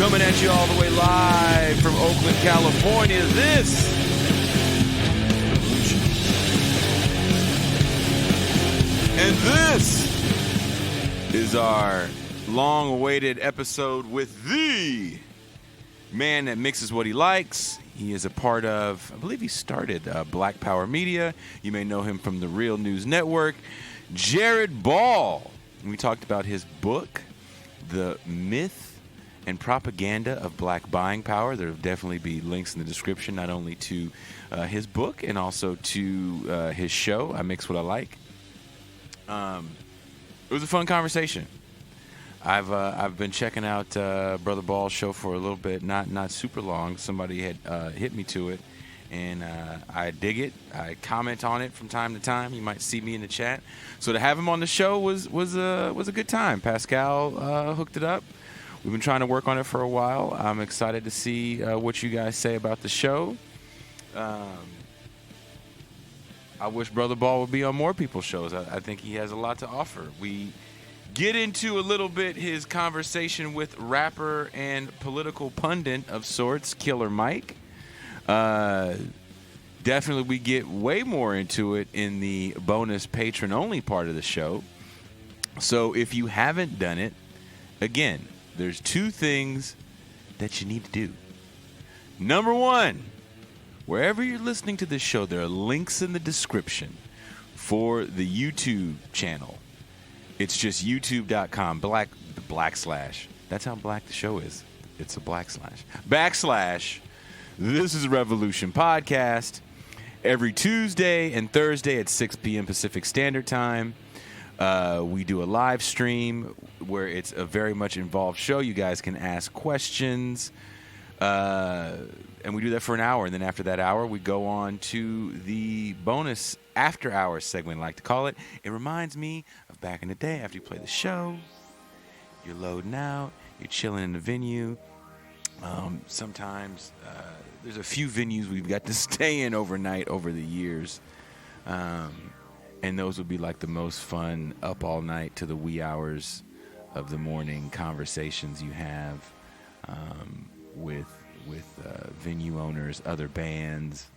Coming at you all the way live from Oakland, California. This and this is our long-awaited episode with the man that mixes what he likes. He is a part of, I believe he started Black Power Media. You may know him from the Real News Network. Jared Ball. We talked about his book, The Myth and Propaganda of Black Buying Power. There will definitely be links in the description, not only to his book and also to his show, I Mix What I Like. It was a fun conversation. I've been checking out Brother Ball's show for a little bit, not super long. Somebody had hit me to it, and I dig it. I comment on it from time to time. You might see me in the chat. So to have him on the show was a good time. Pascal hooked it up. We've been trying to work on it for a while. I'm excited to see what you guys say about the show. I wish Brother Ball would be on more people's shows. I think he has a lot to offer. We get into a little bit his conversation with rapper and political pundit of sorts, Killer Mike. Definitely we get way more into it in the bonus patron-only part of the show. So if you haven't done it, again, there's two things that you need to do. Number one, wherever you're listening to this show, there are links in the description for the YouTube channel. It's just youtube.com, /. That's how black the show is. It's a /. This is Revolution Podcast. Every Tuesday and Thursday at 6 p.m. Pacific Standard Time. We do a live stream where it's a very much involved show. You guys can ask questions. And we do that for an hour. And then after that hour, we go on to the bonus after hours segment, I like to call it. It reminds me of back in the day after you play the show. You're loading out. You're chilling in the venue. Sometimes there's a few venues we've got to stay in overnight over the years. And those would be like the most fun up all night to the wee hours of the morning conversations you have with venue owners, other bands.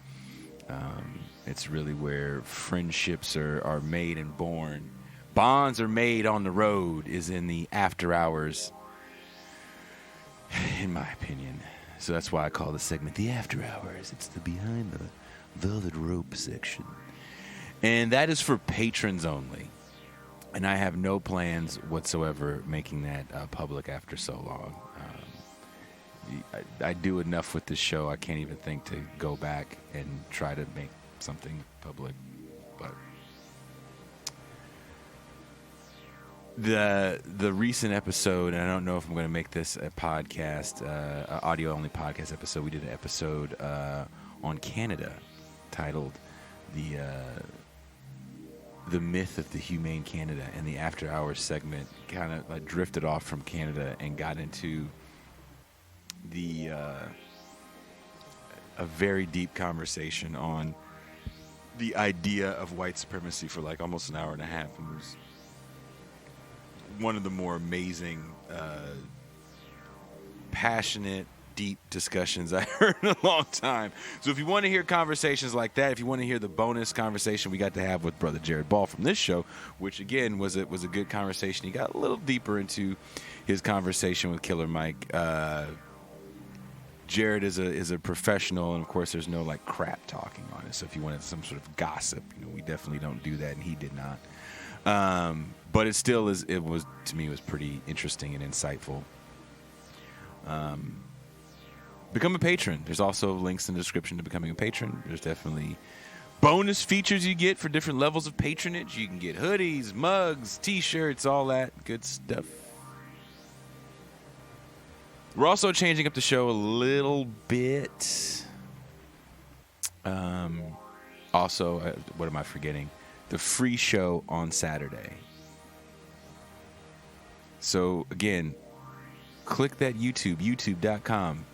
It's really where friendships are made and born. Bonds are made on the road is in the after hours, in my opinion. So that's why I call the segment the after hours. It's the behind the velvet rope section. And that is for patrons only. And I have no plans whatsoever making that public after so long. I do enough with this show. I can't even think to go back and try to make something public. But the recent episode, and I don't know if I'm going to make this a podcast, audio-only podcast episode. We did an episode on Canada titled The Myth of the Humane Canada, and the After Hours segment kind of like drifted off from Canada and got into a very deep conversation on the idea of white supremacy for like almost an hour and a half. And it was one of the more amazing, passionate, deep discussions I heard in a long time. So if you want to hear conversations like that, if you want to hear the bonus conversation we got to have with Brother Jared Ball from this show, which again was a good conversation. He got a little deeper into his conversation with Killer Mike. Jared is a professional, and of course there's no like crap talking on it. So if you wanted some sort of gossip, we definitely don't do that, and he did not. But it still is. It was, to me, it was pretty interesting and insightful. Become a patron. There's also links in the description to becoming a patron. There's definitely bonus features you get for different levels of patronage. You can get hoodies, mugs, t-shirts, all that good stuff. We're also changing up the show a little bit. Also, what am I forgetting? The free show on Saturday. So, again, click that youtube.com/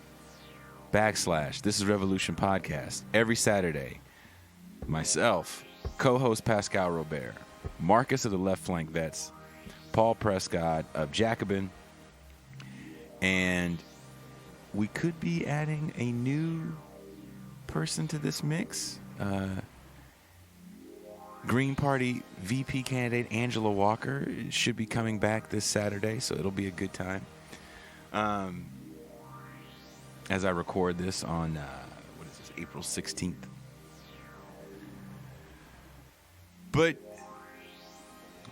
This is Revolution Podcast. Every Saturday, myself, co-host Pascal Robert, Marcus of the Left Flank Vets, Paul Prescott of Jacobin, and we could be adding a new person to this mix. Green Party VP candidate Angela Walker should be coming back this Saturday, so it'll be a good time. As I record this on, April 16th. But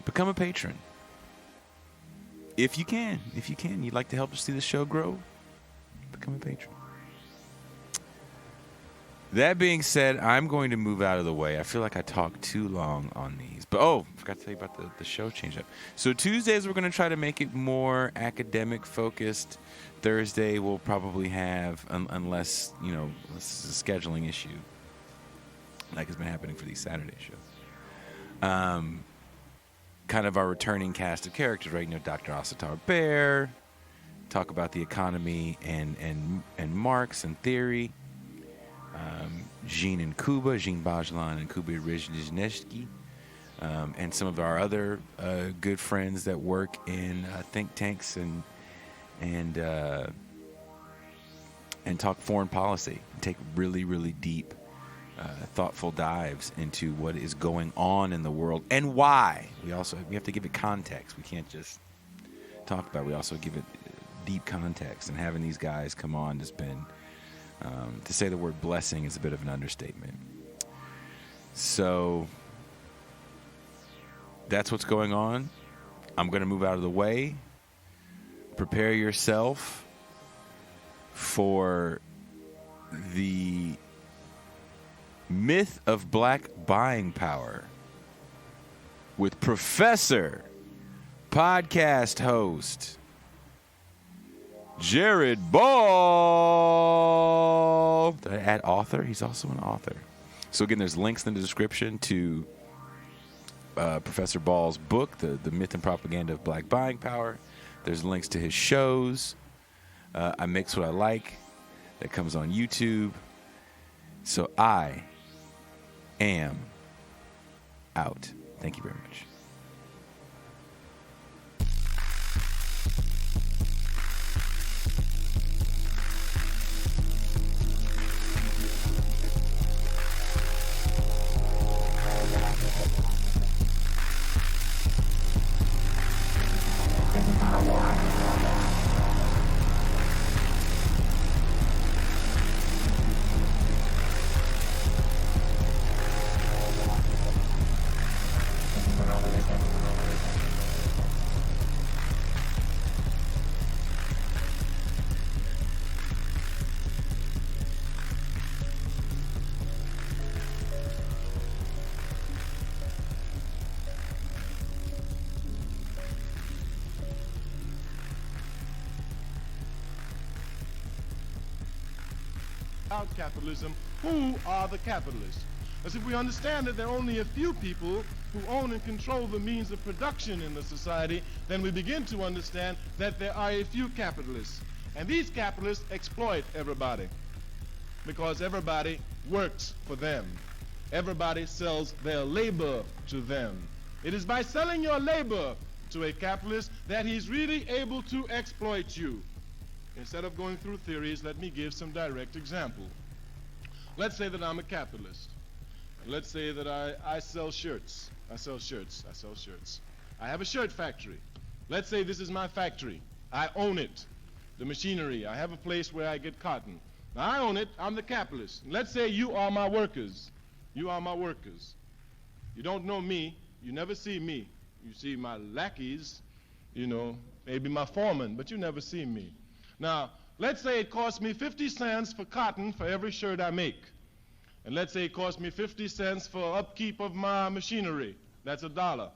become a patron. If you can, you'd like to help us see the show grow, become a patron. That being said, I'm going to move out of the way. I feel like I talked too long on these. But, forgot to tell you about the show change up. So Tuesdays, we're going to try to make it more academic focused. Thursday, we'll probably have, unless, this is a scheduling issue, like has been happening for these Saturday shows. Kind of our returning cast of characters, right? Dr. Asatar Bear, talk about the economy and Marx and theory. Jean Bajlan and Kuba Rizhnezhnesky, and some of our other good friends that work in think tanks and talk foreign policy, and take really, really deep, thoughtful dives into what is going on in the world and why. We have to give it context. We can't just talk about it. We also give it deep context, and having these guys come on has been, to say the word blessing is a bit of an understatement. So that's what's going on. I'm going to move out of the way. Prepare yourself for the myth of black buying power with Professor, podcast host, Jared Ball. Did I add author? He's also an author. So again, there's links in the description to Professor Ball's book, The Myth and Propaganda of Black Buying Power. There's links to his shows. iMixWhatiLike, that comes on YouTube. So I am out. Thank you very much. About capitalism, who are the capitalists? As if we understand that there are only a few people who own and control the means of production in the society, then we begin to understand that there are a few capitalists. And these capitalists exploit everybody because everybody works for them. Everybody sells their labor to them. It is by selling your labor to a capitalist that he's really able to exploit you. Instead of going through theories, let me give some direct example. Let's say that I'm a capitalist. Let's say that I sell shirts. I sell shirts. I have a shirt factory. Let's say this is my factory. I own it. The machinery. I have a place where I get cotton. Now I own it. I'm the capitalist. Let's say you are my workers. You are my workers. You don't know me. You never see me. You see my lackeys, maybe my foreman, but you never see me. Now, let's say it costs me 50 cents for cotton for every shirt I make. And let's say it costs me 50 cents for upkeep of my machinery. That's $1.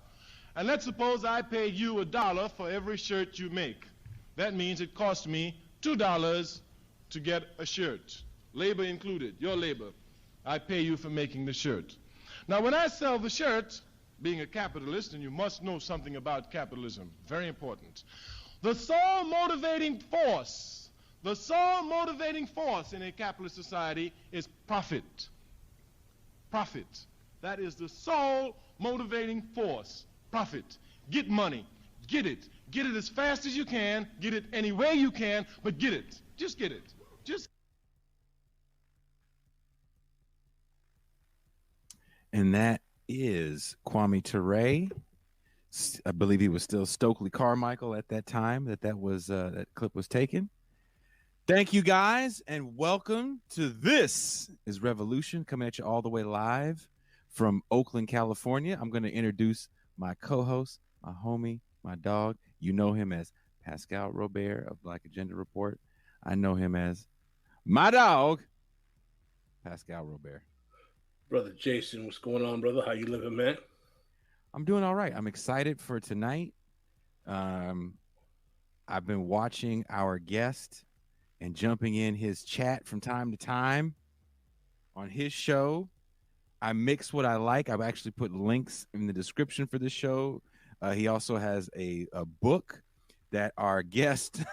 And let's suppose I pay you $1 for every shirt you make. That means it costs me $2 to get a shirt. Labor included, your labor. I pay you for making the shirt. Now, when I sell the shirt, being a capitalist, and you must know something about capitalism, very important. The sole motivating force in a capitalist society is profit. Profit. That is the sole motivating force. Profit. Get money. Get it. Get it as fast as you can. Get it any way you can, but get it. Just get it. Just. And that is Kwame Ture. I believe he was still Stokely Carmichael at that time that clip was taken. Thank you guys, and welcome to This is Revolution, coming at you all the way live from Oakland, California. I'm going to introduce my co-host, my homie, my dog. You know him as Pascal Robert of Black Agenda Report. I know him as my dog, Pascal Robert. Brother Jason, what's going on, brother? How you living, man? I'm doing all right. I'm excited for tonight. I've been watching our guest and jumping in his chat from time to time on his show. I mix what I like. I've actually put links in the description for this show. He also has a book that our guest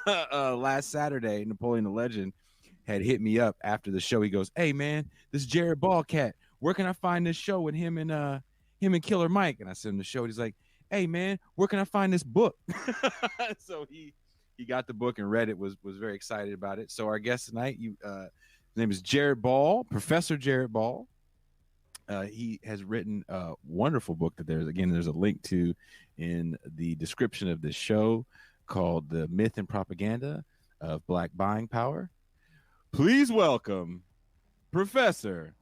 last Saturday, Napoleon the Legend, had hit me up after the show. He goes, "Hey man, this Jared Ballcat, where can I find this show with him and Killer Mike?" And I sent him the show. He's like, "Hey man, where can I find this book?" So he got the book and read it, was very excited about it. So our guest tonight, his name is Jared Ball, Professor Jared Ball. He has written a wonderful book that there's a link to in the description of this show, called The Myth and Propaganda of Black Buying Power. Please welcome Professor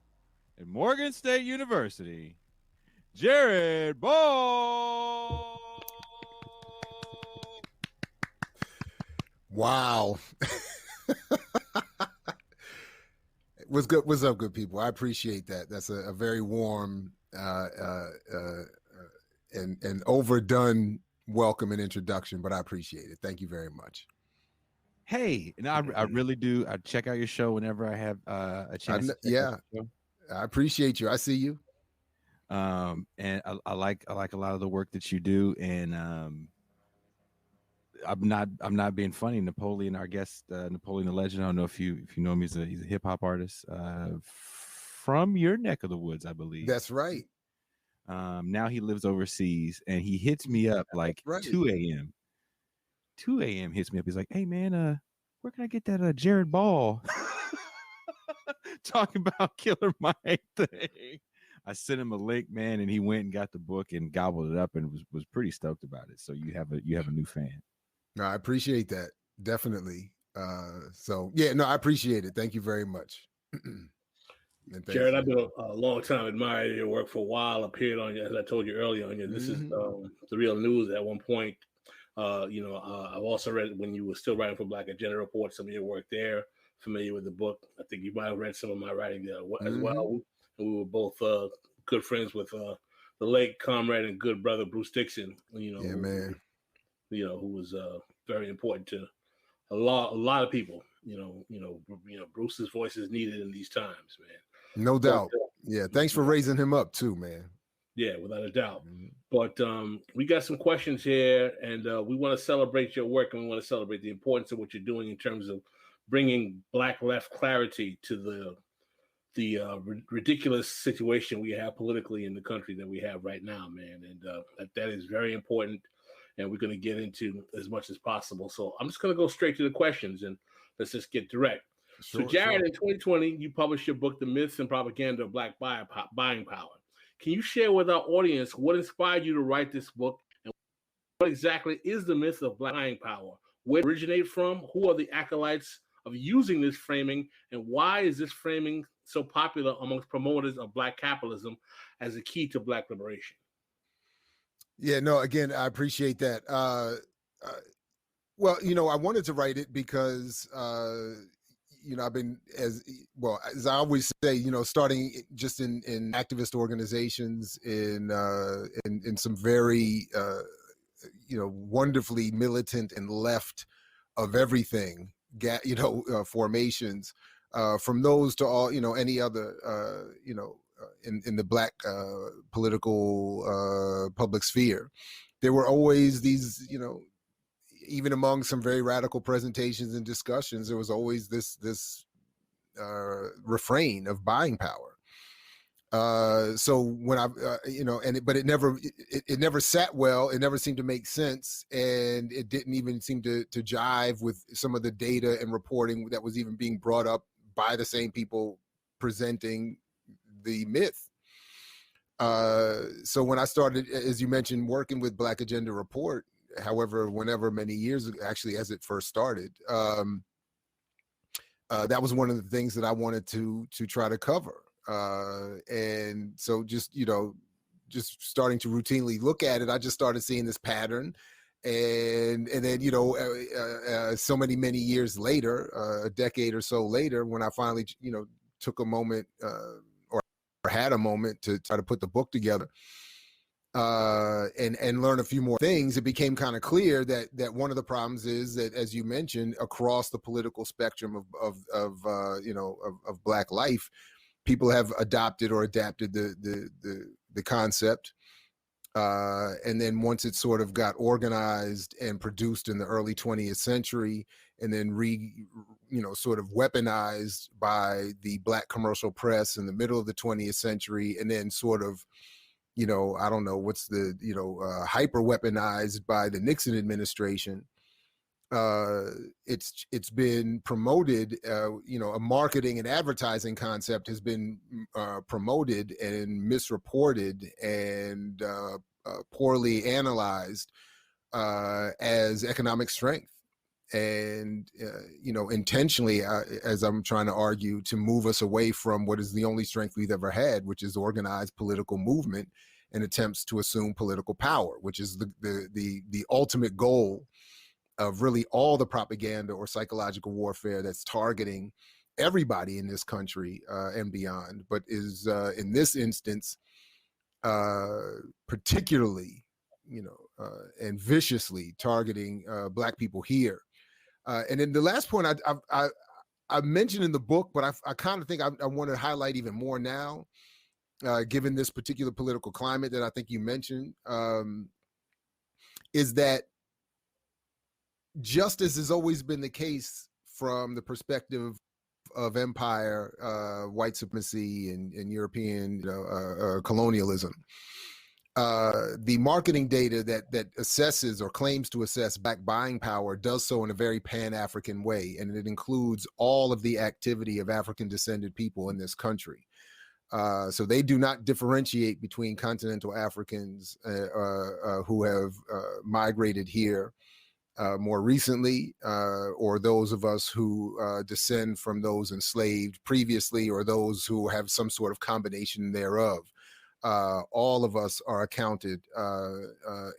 at Morgan State University, Jared Ball. Wow. What's good? What's up, good people? I appreciate that. That's a very warm and overdone welcome and introduction, but I appreciate it. Thank you very much. Hey, and I really do. I check out your show whenever I have a chance. I appreciate you. I see you. And I like a lot of the work that you do, and I'm not being funny. Napoleon, our guest, Napoleon the Legend. I don't know if you know him. He's a hip hop artist from your neck of the woods, I believe. That's right. Now he lives overseas, and he hits me up like 2 a.m. 2 a.m. hits me up. He's like, "Hey man, where can I get that Jared Ball talking about Killer Mike thing?" I sent him a link, man, and he went and got the book and gobbled it up and was pretty stoked about it. So you have a new fan. No, I appreciate that. Definitely. So yeah, no, I appreciate it. Thank you very much. Jared, I've been a long time admiring your work for a while. Appeared on you, as I told you earlier on you. This is the real news at one point. I've also read when you were still writing for Black Agenda Report, some of your work there, familiar with the book. I think you might have read some of my writing there as well. And we were both good friends with the late comrade and good brother Bruce Dixon, man. Who was very important to a lot of people. Bruce's voice is needed in these times, man. No doubt. Yeah, thanks for raising him up too, man. Yeah, without a doubt. But we got some questions here, and we want to celebrate your work, and we want to celebrate the importance of what you're doing in terms of bringing Black left clarity to the ridiculous situation we have politically in the country that we have right now, man. And that is very important, and we're going to get into as much as possible. So I'm just going to go straight to the questions, and let's just get direct. Sure, so Jared, in 2020, you published your book, The Myths and Propaganda of Black Buying Power. Can you share with our audience what inspired you to write this book, and what exactly is the myth of Black buying power? Where it originated from? Who are the acolytes of using this framing, and why is this framing so popular amongst promoters of Black capitalism as a key to Black liberation? Yeah, no, again, I appreciate that. Well, I wanted to write it because I've been, as I always say, starting just in activist organizations, in some very, wonderfully militant and left of everything, formations, from those to all, any other, in the Black political public sphere. There were always these, even among some very radical presentations and discussions, there was always this refrain of buying power. So when but it never sat well. It never seemed to make sense, and it didn't even seem to jive with some of the data and reporting that was even being brought up by the same people presenting the myth. So when I started, as you mentioned, working with Black Agenda Report, whenever many years actually as it first started, that was one of the things that I wanted to try to cover. And so just starting to routinely look at it, I just started seeing this pattern. And then, so many years later, a decade or so later, when I finally, took a moment or had a moment to try to put the book together and learn a few more things, it became kind of clear that one of the problems is that, as you mentioned, across the political spectrum of Black life, people have adopted or adapted the concept. And then once it sort of got organized and produced in the early 20th century, and then sort of weaponized by the Black commercial press in the middle of the 20th century, and then sort of, I don't know what's the, hyper weaponized by the Nixon administration. It's been promoted, a marketing and advertising concept has been promoted and misreported and poorly analyzed as economic strength. And, intentionally, as I'm trying to argue, to move us away from what is the only strength we've ever had, which is organized political movement and attempts to assume political power, which is the ultimate goal of really all the propaganda or psychological warfare that's targeting everybody in this country and beyond, but is in this instance particularly, and viciously targeting Black people here. And then the last point I mentioned in the book, but I kind of think I want to highlight even more now, given this particular political climate that I think you mentioned, is that just as has always been the case from the perspective of empire, white supremacy, and European colonialism, the marketing data that assesses or claims to assess Black buying power does so in a very Pan-African way, and it includes all of the activity of African-descended people in this country. So they do not differentiate between continental Africans who have migrated here more recently, or those of us who descend from those enslaved previously, or those who have some sort of combination thereof. All of us are accounted.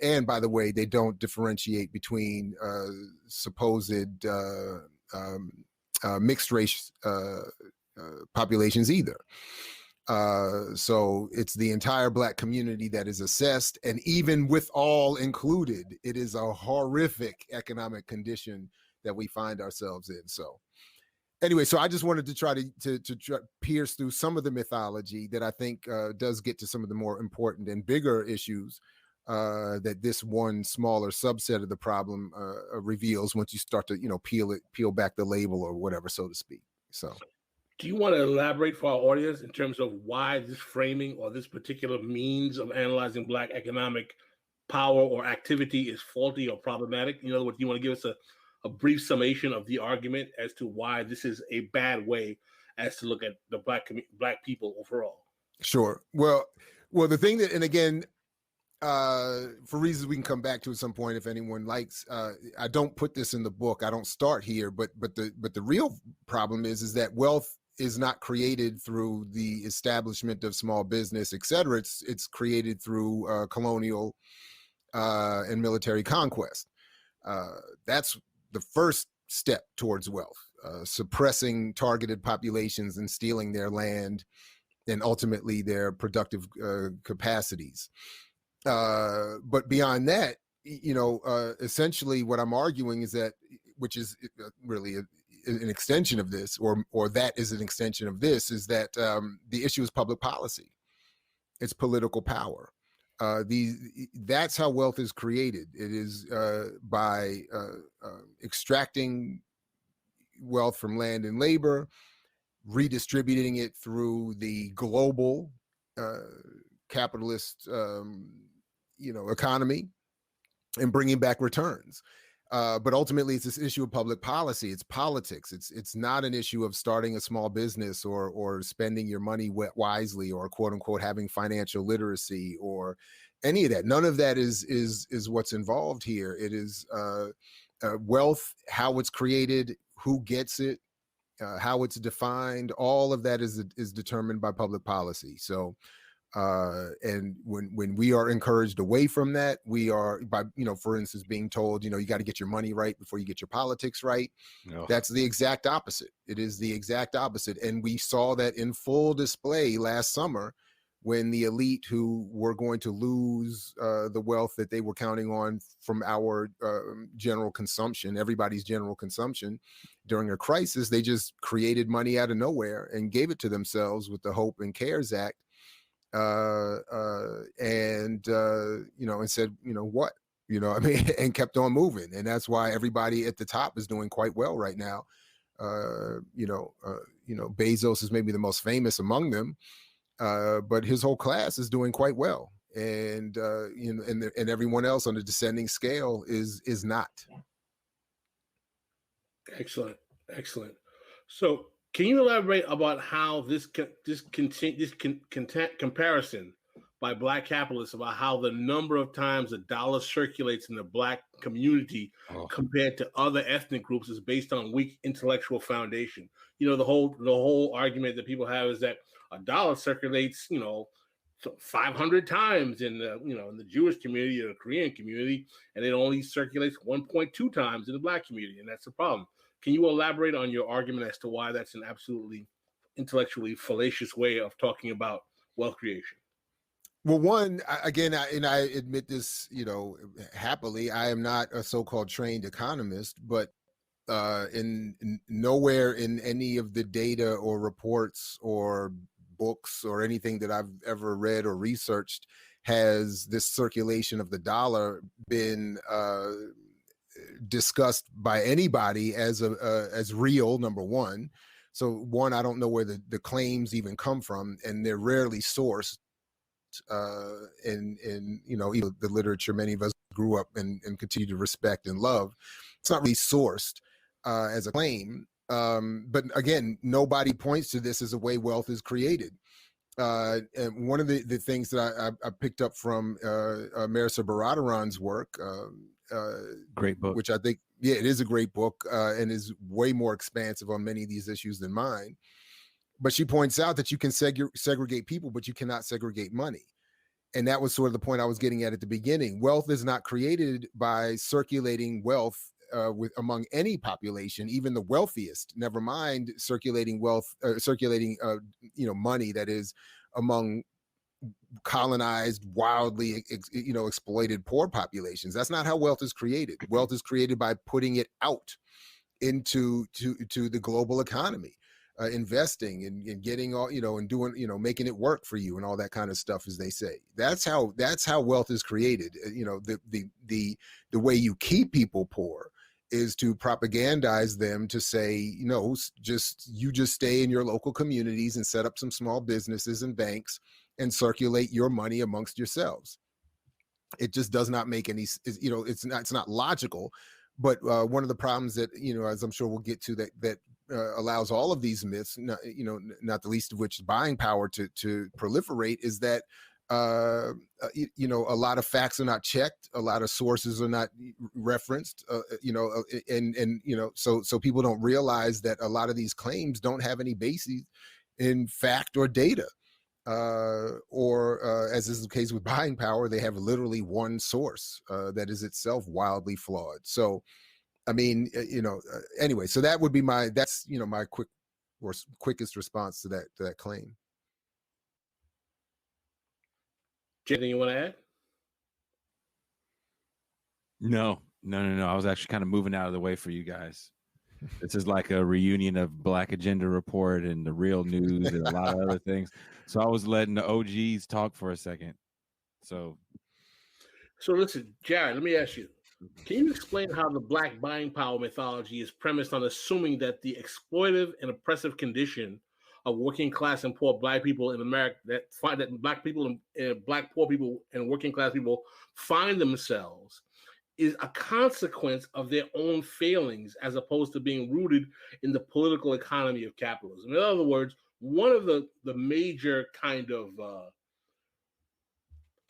And by the way, they don't differentiate between supposed mixed race populations either. So it's the entire Black community that is assessed, and even with all included, it is a horrific economic condition that we find ourselves in. So anyway, so I just wanted to try to pierce through some of the mythology that I think does get to some of the more important and bigger issues that this one smaller subset of the problem reveals once you start to peel back the label or whatever, so to speak. So. Do you want to elaborate for our audience in terms of why this framing or this particular means of analyzing Black economic power or activity is faulty or problematic? In other words, do you want to give us a brief summation of the argument as to why this is a bad way as to look at the Black people overall? Sure. Well, the thing that, and again, for reasons we can come back to at some point if anyone likes, I don't put this in the book. I don't start here, but the real problem is that wealth is not created through the establishment of small business, et cetera. It's created through colonial and military conquest. That's the first step towards wealth, suppressing targeted populations and stealing their land and ultimately their productive capacities. But beyond that, essentially what I'm arguing is that, which is really an extension of this, or that is an extension of this, is that the issue is public policy. It's political power. That's how wealth is created. It is by extracting wealth from land and labor, redistributing it through the global capitalist, economy and bringing back returns. But ultimately, it's this issue of public policy. It's politics. It's not an issue of starting a small business or spending your money wisely or quote unquote having financial literacy or any of that. None of that is what's involved here. It is wealth, how it's created, who gets it, how it's defined. All of that is determined by public policy. So. And when we are encouraged away from that, we are by, for instance, being told, you got to get your money right before you get your politics right. No. That's the exact opposite. It is the exact opposite. And we saw that in full display last summer when the elite who were going to lose the wealth that they were counting on from our general consumption, everybody's general consumption during a crisis, they just created money out of nowhere and gave it to themselves with the Hope and CARES Act. And said, what, and kept on moving. And that's why everybody at the top is doing quite well right now. Bezos is maybe the most famous among them, but his whole class is doing quite well. And, and everyone else on the descending scale is not. Excellent. So, can you elaborate about how this comparison by Black capitalists about how the number of times the dollar circulates in the Black community compared to other ethnic groups is based on weak intellectual foundation? The whole argument that people have is that a dollar circulates, 500 times in the Jewish community or the Korean community, and it only circulates 1.2 times in the Black community, and that's the problem. Can you elaborate on your argument as to why that's an absolutely intellectually fallacious way of talking about wealth creation? Well, one, again, I admit this, happily, I am not a so-called trained economist, but in nowhere in any of the data or reports or books or anything that I've ever read or researched has this circulation of the dollar been discussed by anybody as real, number one. So one, I don't know where the claims even come from, and they're rarely sourced in even the literature many of us grew up and continue to respect and love. It's not really sourced as a claim. But again, nobody points to this as a way wealth is created. And one of the things that I picked up from Marisa Baradaran's work, great book, which I think, it is a great book and is way more expansive on many of these issues than mine. But she points out that you can segregate people, but you cannot segregate money. And that was sort of the point I was getting at the beginning. Wealth is not created by circulating wealth among any population, even the wealthiest, never mind circulating wealth, money that is among colonized, wildly, exploited poor populations. That's not how wealth is created. Wealth is created by putting it out into the global economy, investing and getting all, and doing, making it work for you and all that kind of stuff, as they say. That's how wealth is created. The way you keep people poor is to propagandize them to say, just stay in your local communities and set up some small businesses and banks and circulate your money amongst yourselves. It just does not make any, it's not logical. But one of the problems that, as I'm sure we'll get to, that allows all of these myths, not the least of which is buying power to proliferate, is that a lot of facts are not checked, a lot of sources are not referenced, so people don't realize that a lot of these claims don't have any basis in fact or data, or as is the case with buying power, they have literally one source that is itself wildly flawed. So I mean, anyway, so that would be my quickest response to that claim. Anything you want to add? No. I was actually kind of moving out of the way for you guys. This is like a reunion of Black Agenda Report and the Real News and a lot of other things. So I was letting the OGs talk for a second. So listen, Jared, let me ask you. Can you explain how the Black buying power mythology is premised on assuming that the exploitive and oppressive condition of working class and poor black people in America, that find that black people and black poor people and working class people find themselves, is a consequence of their own failings as opposed to being rooted in the political economy of capitalism. In other words, one of the major kind of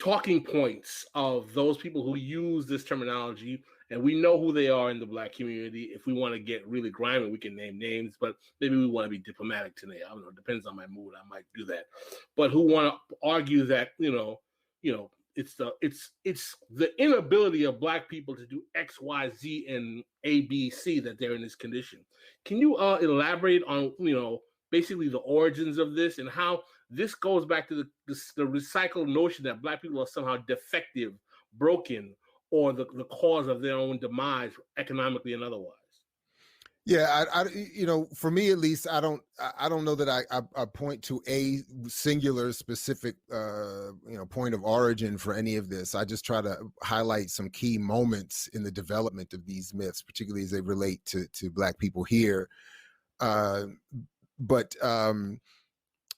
talking points of those people who use this terminology, and we know who they are in the black community. If we want to get really grimy, we can name names, but maybe we want to be diplomatic today. I don't know. It depends on my mood. I might do that. But who want to argue that, it's the inability of black people to do X, Y, Z, and A, B, C that they're in this condition. Can you elaborate on, basically the origins of this and how this goes back to the recycled notion that black people are somehow defective, broken, or the cause of their own demise economically and otherwise? Yeah, I for me at least, I don't know that I point to a singular specific point of origin for any of this. I just try to highlight some key moments in the development of these myths, particularly as they relate to black people here. But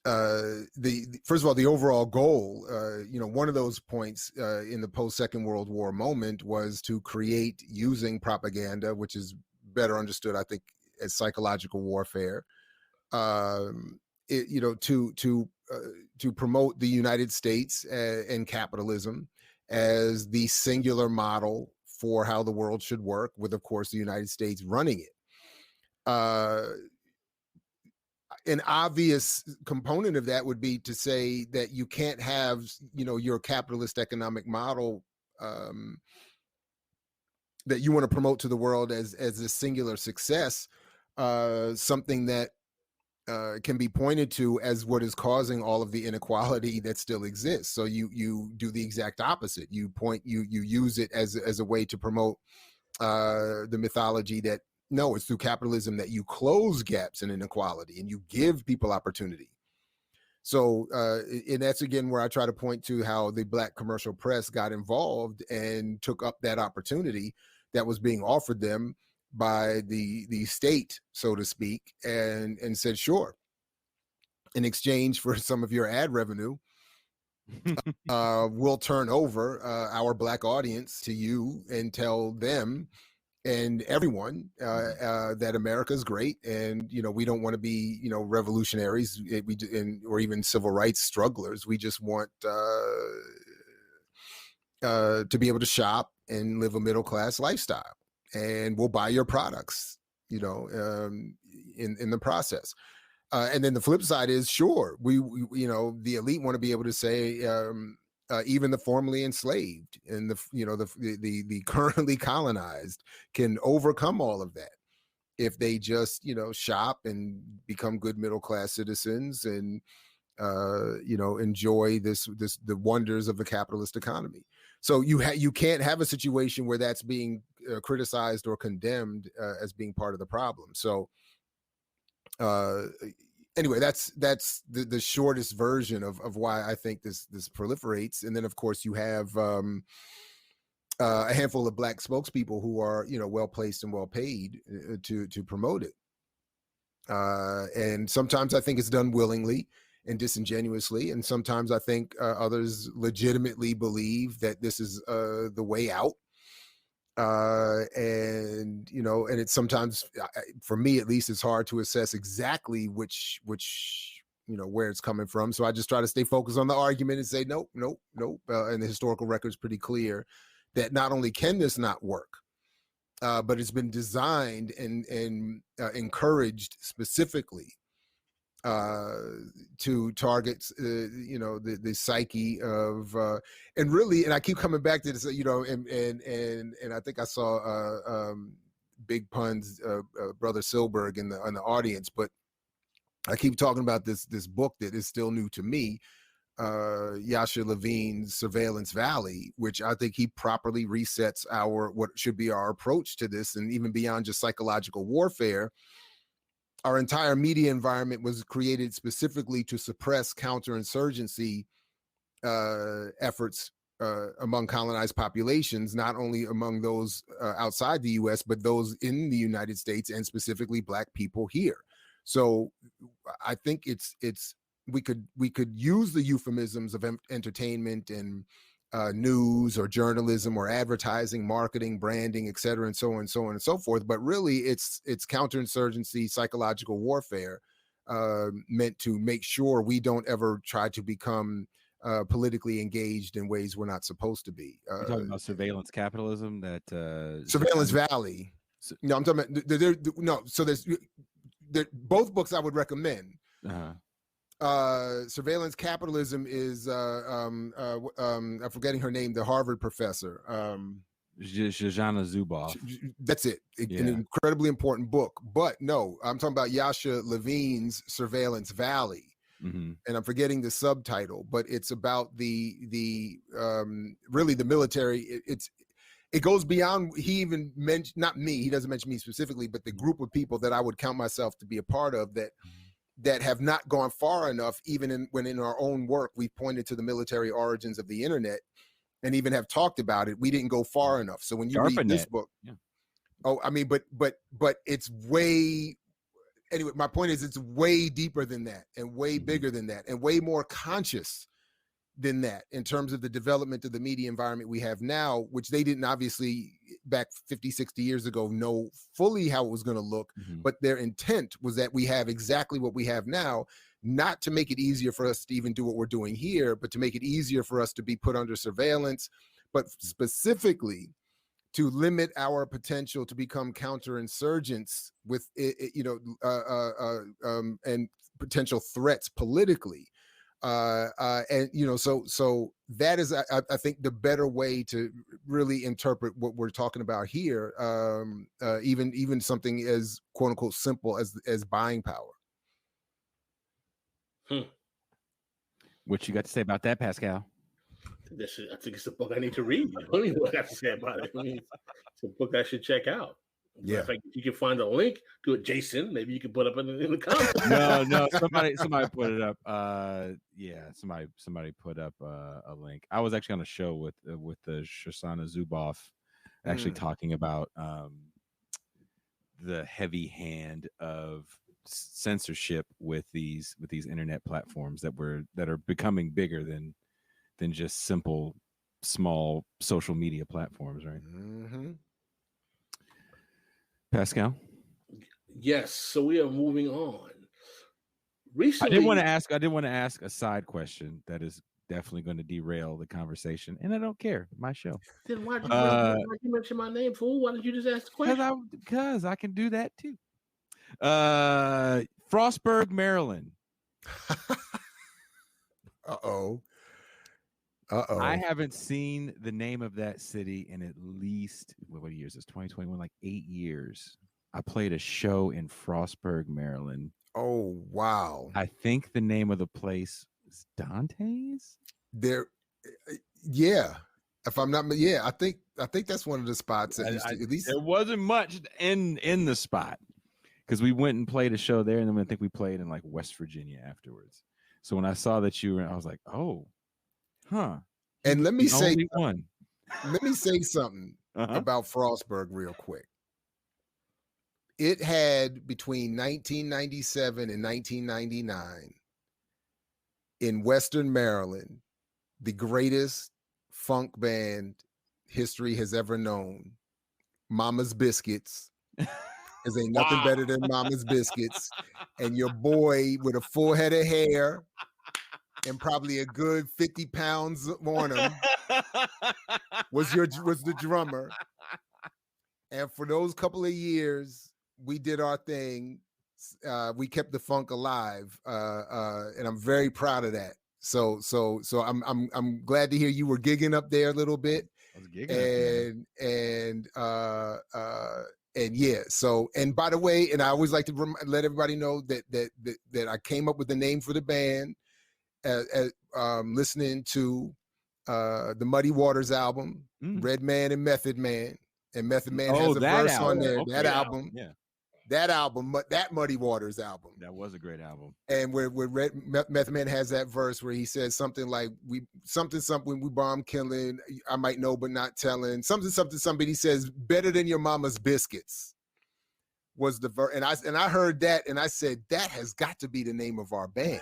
the first of all, the overall goal, one of those points in the post-Second World War moment was to create, using propaganda, which is better understood, I think, as psychological warfare, to promote the United States and capitalism as the singular model for how the world should work, with, of course, the United States running it. An obvious component of that would be to say that you can't have, your capitalist economic model that you want to promote to the world as a singular success, something that can be pointed to as what is causing all of the inequality that still exists. So you do the exact opposite. You use it as a way to promote the mythology that, no, it's through capitalism that you close gaps in inequality and you give people opportunity. So, and that's again where I try to point to how the black commercial press got involved and took up that opportunity that was being offered them by the state, so to speak, and said, sure, in exchange for some of your ad revenue, we'll turn over our black audience to you and tell them and everyone that America's great, and we don't want to be revolutionaries, or even civil rights strugglers. We just want to be able to shop and live a middle class lifestyle, and we'll buy your products, in the process. And then the flip side is, sure, we the elite want to be able to say, even the formerly enslaved and the currently colonized can overcome all of that if they just shop and become good middle class citizens and enjoy the wonders of the capitalist economy. So you can't have a situation where that's being criticized or condemned as being part of the problem. So anyway, that's the shortest version of why I think this proliferates. And then, of course, you have a handful of black spokespeople who are well placed and well paid to promote it. And sometimes I think it's done willingly and disingenuously, and sometimes I think others legitimately believe that this is the way out. And it's sometimes, for me at least, it's hard to assess exactly which where it's coming from. So I just try to stay focused on the argument and say nope. And the historical record's pretty clear that not only can this not work, but it's been designed and encouraged specifically to target the psyche of and really, and I keep coming back to this, and I think I saw Big Pun's brother Silberg in the audience, but I keep talking about this book that is still new to me, Yasha Levine's Surveillance Valley, which I think he properly resets what should be our approach to this, and even beyond just psychological warfare. Our entire media environment was created specifically to suppress counterinsurgency efforts among colonized populations, not only among those outside the U.S., but those in the United States, and specifically black people here. So I think we could use the euphemisms of entertainment and news or journalism or advertising, marketing, branding, et cetera, and so on and so forth. But really, it's counterinsurgency, psychological warfare meant to make sure we don't ever try to become politically engaged in ways we're not supposed to be. You're talking about surveillance capitalism, that Surveillance Valley. No, I'm talking about So there's both books I would recommend. Surveillance Capitalism is I'm forgetting her name, the Harvard professor. Shoshana Zuboff. That's it. An incredibly important book. But no, I'm talking about Yasha Levine's Surveillance Valley. Mm-hmm. And I'm forgetting the subtitle, but it's about the really the military. It goes beyond. He even mentioned, not me, he doesn't mention me specifically, but the group of people that I would count myself to be a part of that have not gone far enough, even when in our own work we've pointed to the military origins of the internet and even have talked about it. We didn't go far enough. So when you read this book, I mean, but it's way. Anyway, my point is it's way deeper than that and way bigger than that and way more conscious than that in terms of the development of the media environment we have now, which they didn't obviously back 50, 60 years ago know fully how it was going to look. Mm-hmm. But their intent was that we have exactly what we have now, not to make it easier for us to even do what we're doing here, but to make it easier for us to be put under surveillance, but specifically to limit our potential to become counterinsurgents with, and potential threats politically. And, so that is, I think, the better way to really interpret what we're talking about here, even something as quote unquote simple as buying power. What you got to say about that, Pascal? I think it's a book I need to read. I don't know what I have to say about it. It's a book I should check out. Yeah. In fact, if you can find a link to it, Jason, maybe you can put up in the comments. No, somebody put it up. Somebody put up a link. I was actually on a show with the Shoshana Zuboff, actually talking about the heavy hand of censorship with these internet platforms that are becoming bigger than just simple, small social media platforms, right? Mm-hmm. Pascal? Yes. So we are moving on. Recently, I did want to ask a side question that is definitely going to derail the conversation, and I don't care. My show. Then why did you mention my name, fool? Why did you just ask the question? Because I can do that too. Frostburg, Maryland. Uh-oh. I haven't seen the name of that city in at least, what year is this? 2021, like 8 years. I played a show in Frostburg, Maryland. Oh, wow. I think the name of the place is Dante's. Yeah. If I'm not, I think that's one of the spots that at least there wasn't much in the spot, because we went and played a show there, and then I think we played in like West Virginia afterwards. So when I saw that you were, I was like, oh. Huh. And let me say something about Frostburg real quick. It had between 1997 and 1999 in Western Maryland the greatest funk band history has ever known. Mama's Biscuits. Because ain't nothing better than Mama's Biscuits. And your boy with a full head of hair and probably a good 50 pounds on him was the drummer. And for those couple of years, we did our thing. We kept the funk alive, and I'm very proud of that. So I'm glad to hear you were gigging up there a little bit. I was gigging and yeah. So, and by the way, and I always like to let everybody know that I came up with the name for the band. Listening to the Muddy Waters album, Red Man and Method Man, and Method Man has a verse on there. Okay, that album, that Muddy Waters album. That was a great album. And where Method Man has that verse where he says something like, we bomb killing, I might know but not telling, something. He says, better than your mama's biscuits. was the and I heard that and I said that has got to be the name of our band.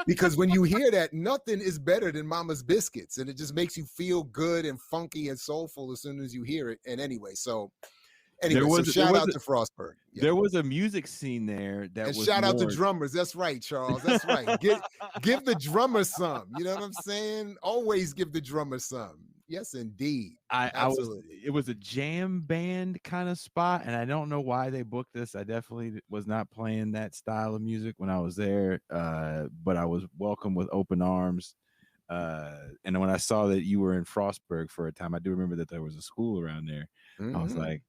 Because when you hear that, nothing is better than Mama's Biscuits, and it just makes you feel good and funky and soulful as soon as you hear it. And anyway, so shout out to Frostburg. Yeah. There was a music scene there that and was shout out to drummers. That's right, Charles. That's right. Give the drummer some. You know what I'm saying? Always give the drummer some. Yes, indeed. It was a jam band kind of spot, and I don't know why they booked this. I definitely was not playing that style of music when I was there, but I was welcomed with open arms. And when I saw that you were in Frostburg for a time, I do remember that there was a school around there. Mm-hmm. I was like,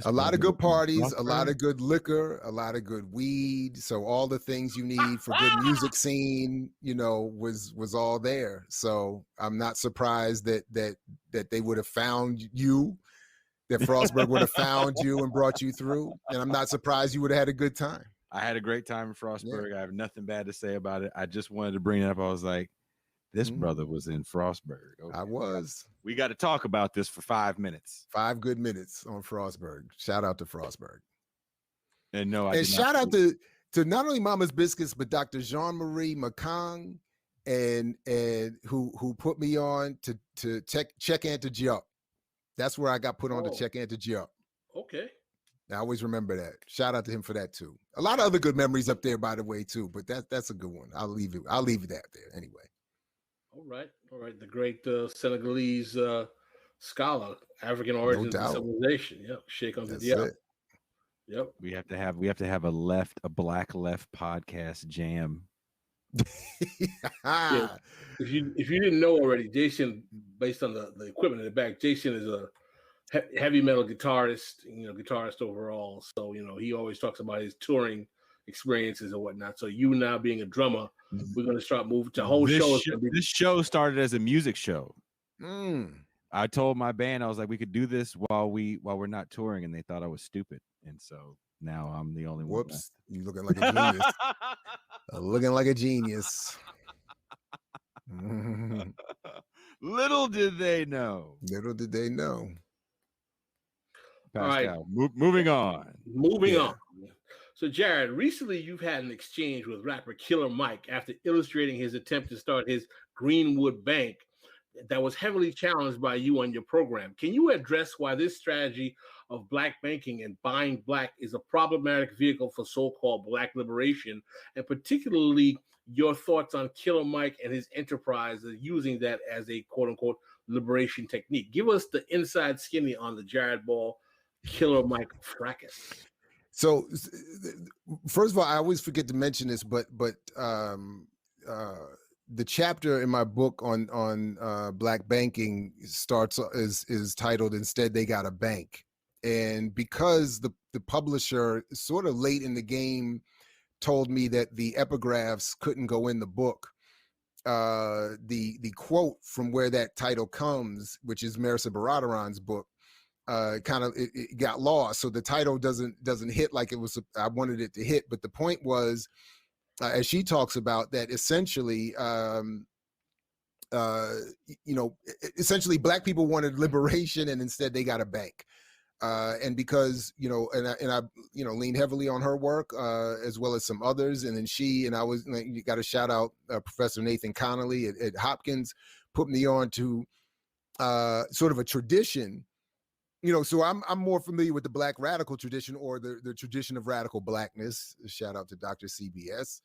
a lot of good parties, a lot of good liquor, a lot of good weed. So all the things you need for good music scene, was all there. So I'm not surprised that they would have found you, that Frostburg would have found you and brought you through. And I'm not surprised you would have had a good time. I had a great time in Frostburg. Yeah. I have nothing bad to say about it. I just wanted to bring it up. I was like, this brother was in Frostburg. Okay. I was. We got to talk about this for 5 minutes. 5 good minutes on Frostburg. Shout out to Frostburg. And shout out to not only Mama's Biscuits, but Dr. Jean-Marie McCong, and who put me on to check Anta Jup. That's where I got put on to check Anta Jup. Okay. I always remember that. Shout out to him for that too. A lot of other good memories up there, by the way, too. But that's a good one. I'll leave it that there anyway. All right. The great Senegalese scholar, African origins and civilization. Yep. Sheikh Anta Diop. Yep. We have to have a black left podcast jam. Yeah. If you didn't know already, Jason, based on the equipment in the back, Jason is a heavy metal guitarist, guitarist overall. So, he always talks about his touring experiences and whatnot. So you now being a drummer, we're going to start moving to whole shows. This show started as a music show. I told my band, I was like, we could do this while we're not touring, and they thought I was stupid. And so now I'm the only one. Whoops. You looking like a genius. Looking like a genius. Little did they know. Little did they know. Pascal, moving on. Moving on. So, Jared, recently you've had an exchange with rapper Killer Mike after illustrating his attempt to start his Greenwood Bank that was heavily challenged by you on your program. Can you address why this strategy of black banking and buying black is a problematic vehicle for so-called black liberation, and particularly your thoughts on Killer Mike and his enterprise of using that as a quote-unquote liberation technique? Give us the inside skinny on the Jared Ball Killer Mike fracas. So, first of all, I always forget to mention this, but the chapter in my book on black banking is titled "Instead They Got a Bank," and because the publisher sort of late in the game told me that the epigraphs couldn't go in the book, the quote from where that title comes, which is Marisa Baradaran's book, it got lost. So the title doesn't hit like it was I wanted it to hit. But the point was, as she talks about, that essentially, essentially black people wanted liberation, and instead they got a bank. And because, and I lean heavily on her work, as well as some others. And then you got to shout out Professor Nathan Connolly at Hopkins, put me on to sort of a tradition. So I'm more familiar with the black radical tradition, or the tradition of radical blackness. Shout out to Dr. CBS.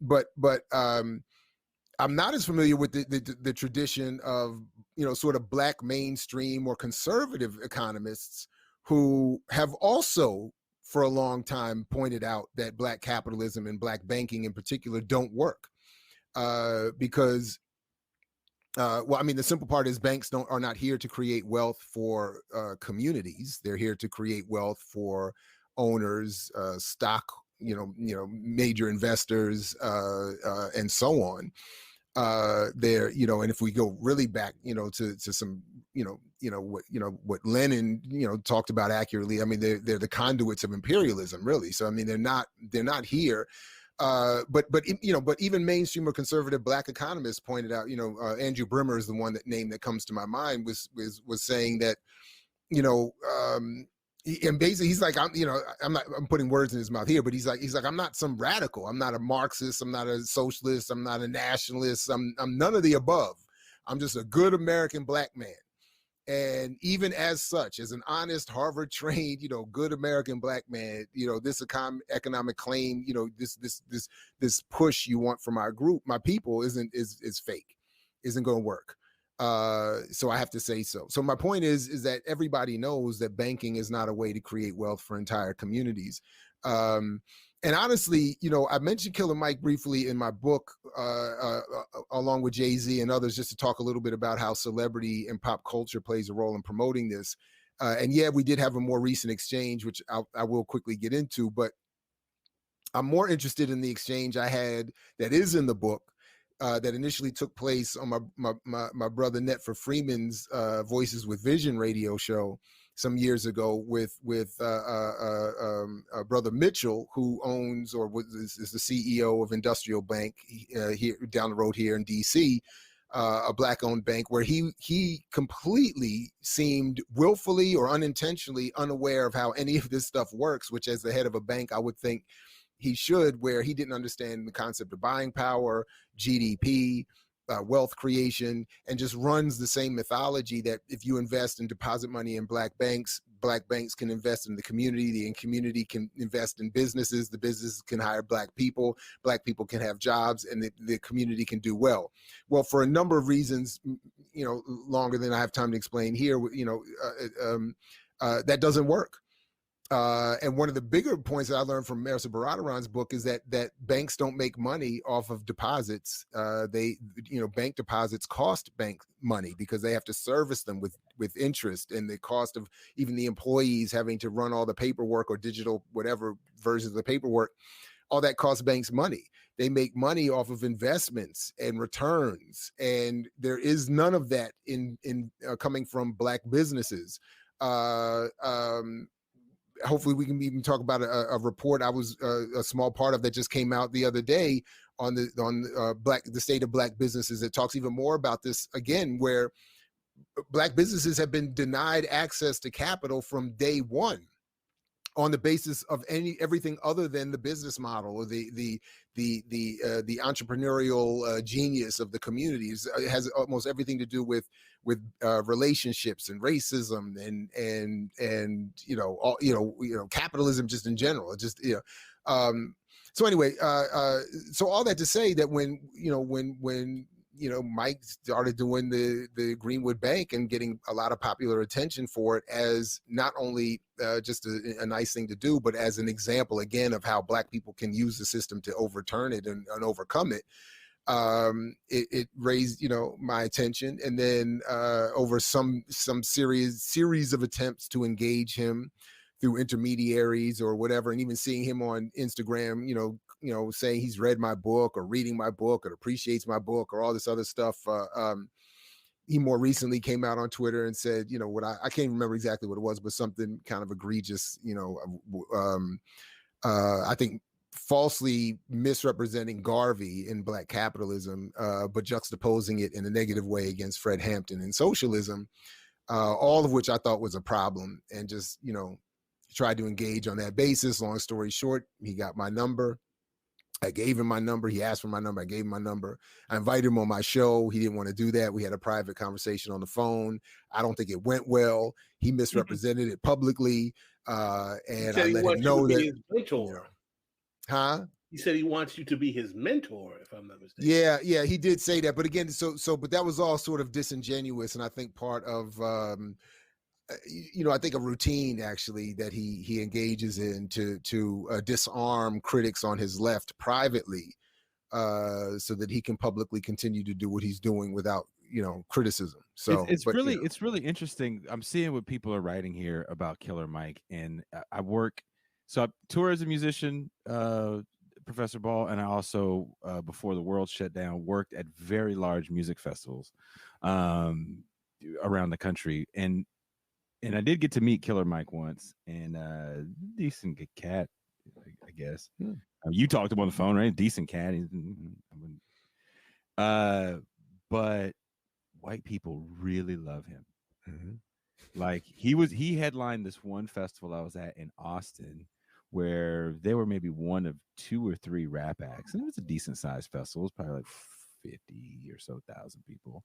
But I'm not as familiar with the tradition of, sort of black mainstream or conservative economists who have also for a long time pointed out that black capitalism and black banking in particular don't work. Because the simple part is banks are not here to create wealth for communities. They're here to create wealth for owners, stock, major investors, and so on. And if we go really back, to some, what Lenin, talked about accurately. They're the conduits of imperialism, really. So they're not here. But even mainstream or conservative black economists pointed out, Andrew Brimmer is the name that comes to my mind, was saying that, And basically he's like, I'm putting words in his mouth here, but he's like, I'm not some radical. I'm not a Marxist. I'm not a socialist. I'm not a nationalist. I'm none of the above. I'm just a good American black man. And even as such, as an honest Harvard trained, good American black man, this economic claim, this push you want from our group, my people is fake, isn't going to work. So I have to say so. So my point is that everybody knows that banking is not a way to create wealth for entire communities. And honestly, I mentioned Killer Mike briefly in my book, along with Jay-Z and others, just to talk a little bit about how celebrity and pop culture plays a role in promoting this. And yeah, we did have a more recent exchange, which I will quickly get into, but I'm more interested in the exchange I had that is in the book, that initially took place on my brother Netfer Freeman's Voices with Vision radio show some years ago with brother Mitchell, who owns or is the CEO of Industrial Bank here down the road here in DC, a black-owned bank, where he completely seemed willfully or unintentionally unaware of how any of this stuff works, which as the head of a bank, I would think he should, where he didn't understand the concept of buying power, GDP, wealth creation, and just runs the same mythology that if you invest and deposit money in black banks can invest in the community can invest in businesses, the businesses can hire black people can have jobs, and the community can do well. Well, for a number of reasons, longer than I have time to explain here, that doesn't work. And one of the bigger points that I learned from Marisa Baradaran's book is that banks don't make money off of deposits. Bank deposits cost bank money because they have to service them with interest, and the cost of even the employees having to run all the paperwork or digital whatever versions of the paperwork. All that costs banks money. They make money off of investments and returns, and there is none of that in coming from black businesses. Hopefully we can even talk about a report I was a small part of that just came out the other day on the state of black businesses that talks even more about this again, where black businesses have been denied access to capital from day one on the basis of everything other than the business model or the entrepreneurial genius of the communities. It has almost everything to do with relationships and racism and capitalism just in general. It just so anyway, so all that to say that when Mike started doing the Greenwood Bank and getting a lot of popular attention for it as not only just a nice thing to do, but as an example again of how black people can use the system to overturn it and overcome it. It raised my attention, and then over some series of attempts to engage him through intermediaries or whatever, and even seeing him on Instagram, saying he's read my book or reading my book or appreciates my book or all this other stuff. He more recently came out on Twitter and said, what I can't remember exactly what it was, but something kind of egregious, I think falsely misrepresenting Garvey in Black capitalism, but juxtaposing it in a negative way against Fred Hampton and socialism, all of which I thought was a problem, and just, tried to engage on that basis. Long story short, he got my number. I gave him my number. He asked for my number. I gave him my number. I invited him on my show. He didn't want to do that. We had a private conversation on the phone. I don't think it went well. He misrepresented it publicly. And I let him know that. His mentor. He said he wants you to be his mentor, if I'm not mistaken. Yeah, he did say that. But again, but that was all sort of disingenuous, and I think part of I think a routine actually that he engages in to disarm critics on his left privately, so that he can publicly continue to do what he's doing without criticism. So it's really interesting. I'm seeing what people are writing here about Killer Mike, and I tour as a musician, Professor Ball, and I also before the world shut down worked at very large music festivals around the country, and I did get to meet Killer Mike once, and decent cat, I guess. You talked to him on the phone, right? Decent cat. But white people really love him. Like he headlined this one festival I was at in Austin where there were maybe one of 2 or 3 rap acts, and it was a decent sized festival. It was probably like 50 or so thousand people.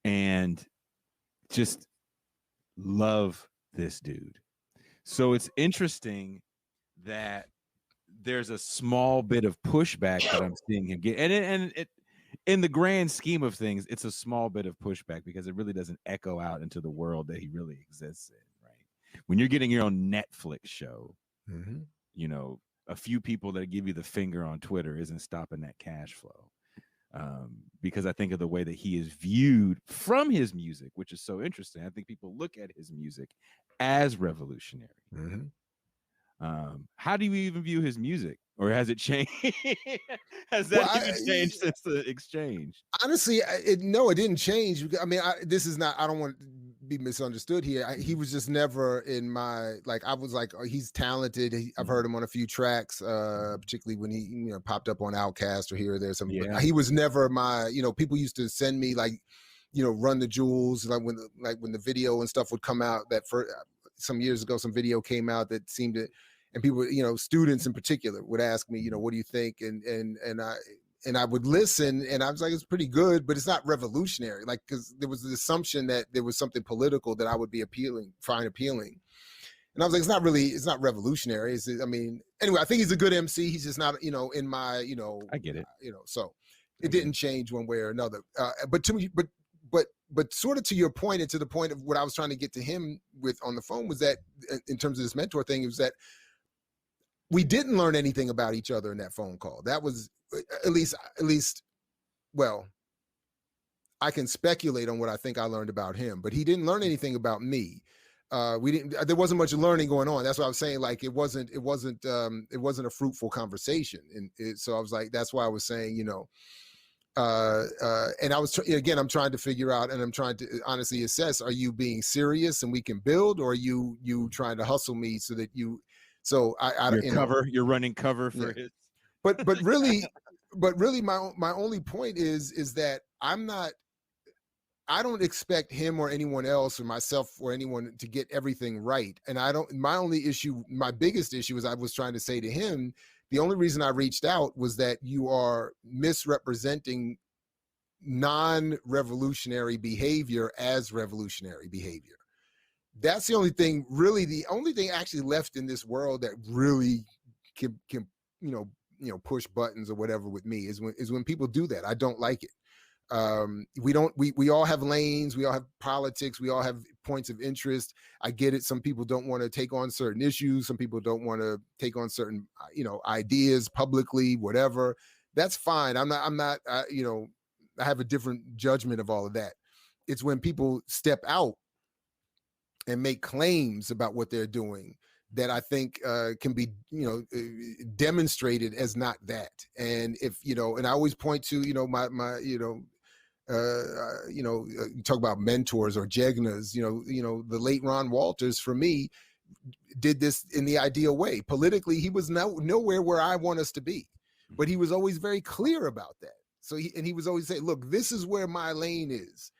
And just love this dude. So it's interesting that there's a small bit of pushback that I'm seeing him get, and it in the grand scheme of things, it's a small bit of pushback because it really doesn't echo out into the world that he really exists in, right? When you're getting your own Netflix show, you know, a few people that give you the finger on Twitter isn't stopping that cash flow. Because I think of the way that he is viewed from his music, which is so interesting. I think people look at his music as revolutionary. How do you even view his music, or has it changed? Has that even changed since the exchange? Honestly, no, it didn't change. I mean, this is not, I don't want to be misunderstood here. He was just never in my, like, I was like, oh, he's talented. I've heard him on a few tracks, particularly when he, popped up on Outkast or here or there. He was never my, people used to send me like, Run the Jewels, like when the video and stuff would come out, that for some years ago, some video came out that seemed to, and people, students in particular would ask me, what do you think? And I would listen, and I was like, it's pretty good, but it's not revolutionary. Like, because there was the assumption that there was something political that I would find appealing. And I was like, it's not revolutionary. Anyway, I think he's a good MC. He's just not, in my, I get it. So it didn't change one way or another. But to me, but sort of to your point, and to the point of what I was trying to get to him with on the phone, was that in terms of this mentor thing, was that we didn't learn anything about each other in that phone call. That was at least, well, I can speculate on what I think I learned about him, but he didn't learn anything about me. There wasn't much learning going on. That's what I was saying. Like, it wasn't a fruitful conversation. And so I was like, that's why I was saying, and I was, again, I'm trying to figure out, and I'm trying to honestly assess, are you being serious and we can build, or are you trying to hustle me so that you, so you're running cover for his. But really my only point is that I don't expect him or anyone else or myself or anyone to get everything right. And my biggest issue is, I was trying to say to him, the only reason I reached out was that you are misrepresenting non-revolutionary behavior as revolutionary behavior. That's the only thing, really, the only thing actually left in this world that really can push buttons or whatever with me is when people do that. I don't like it. We all have lanes, we all have politics, we all have points of interest. I get it. Some people don't want to take on certain issues. Some people don't want to take on certain, ideas publicly, whatever. That's fine. I'm not, I have a different judgment of all of that. It's when people step out and make claims about what they're doing that I think can be, demonstrated as not that. And if, and I always point to, you talk about mentors or jegnas, the late Ron Walters, for me, did this in the ideal way. Politically, he was nowhere where I want us to be, but he was always very clear about that. So he was always saying, look, this is where my lane is.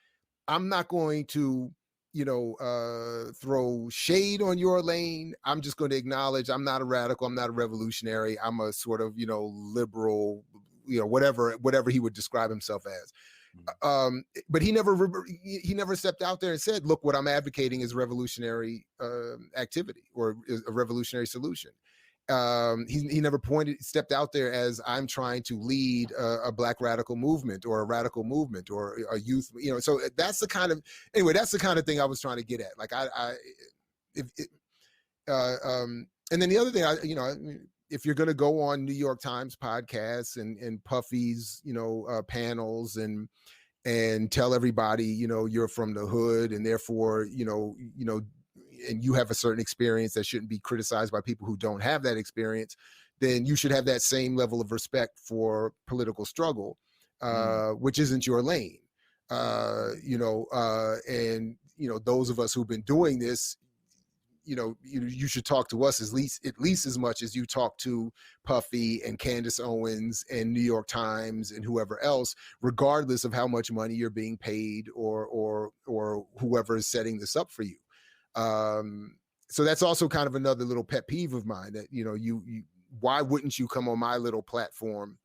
I'm not going to, throw shade on your lane. I'm just going to acknowledge I'm not a radical. I'm not a revolutionary. I'm a sort of, liberal, whatever he would describe himself as. But he never stepped out there and said, look, what I'm advocating is revolutionary activity or a revolutionary solution. He never stepped out there as, I'm trying to lead a Black radical movement or a radical movement or a youth, so that's the kind of thing I was trying to get at. Like, and then the other thing, if you're going to go on New York Times podcasts and Puffy's, panels and tell everybody, you're from the hood and therefore, and you have a certain experience that shouldn't be criticized by people who don't have that experience, then you should have that same level of respect for political struggle, which isn't your lane. And, those of us who've been doing this, you should talk to us at least as much as you talk to Puffy and Candace Owens and New York Times and whoever else, regardless of how much money you're being paid or whoever is setting this up for you. So that's also kind of another little pet peeve of mine, that you why wouldn't you come on my little platform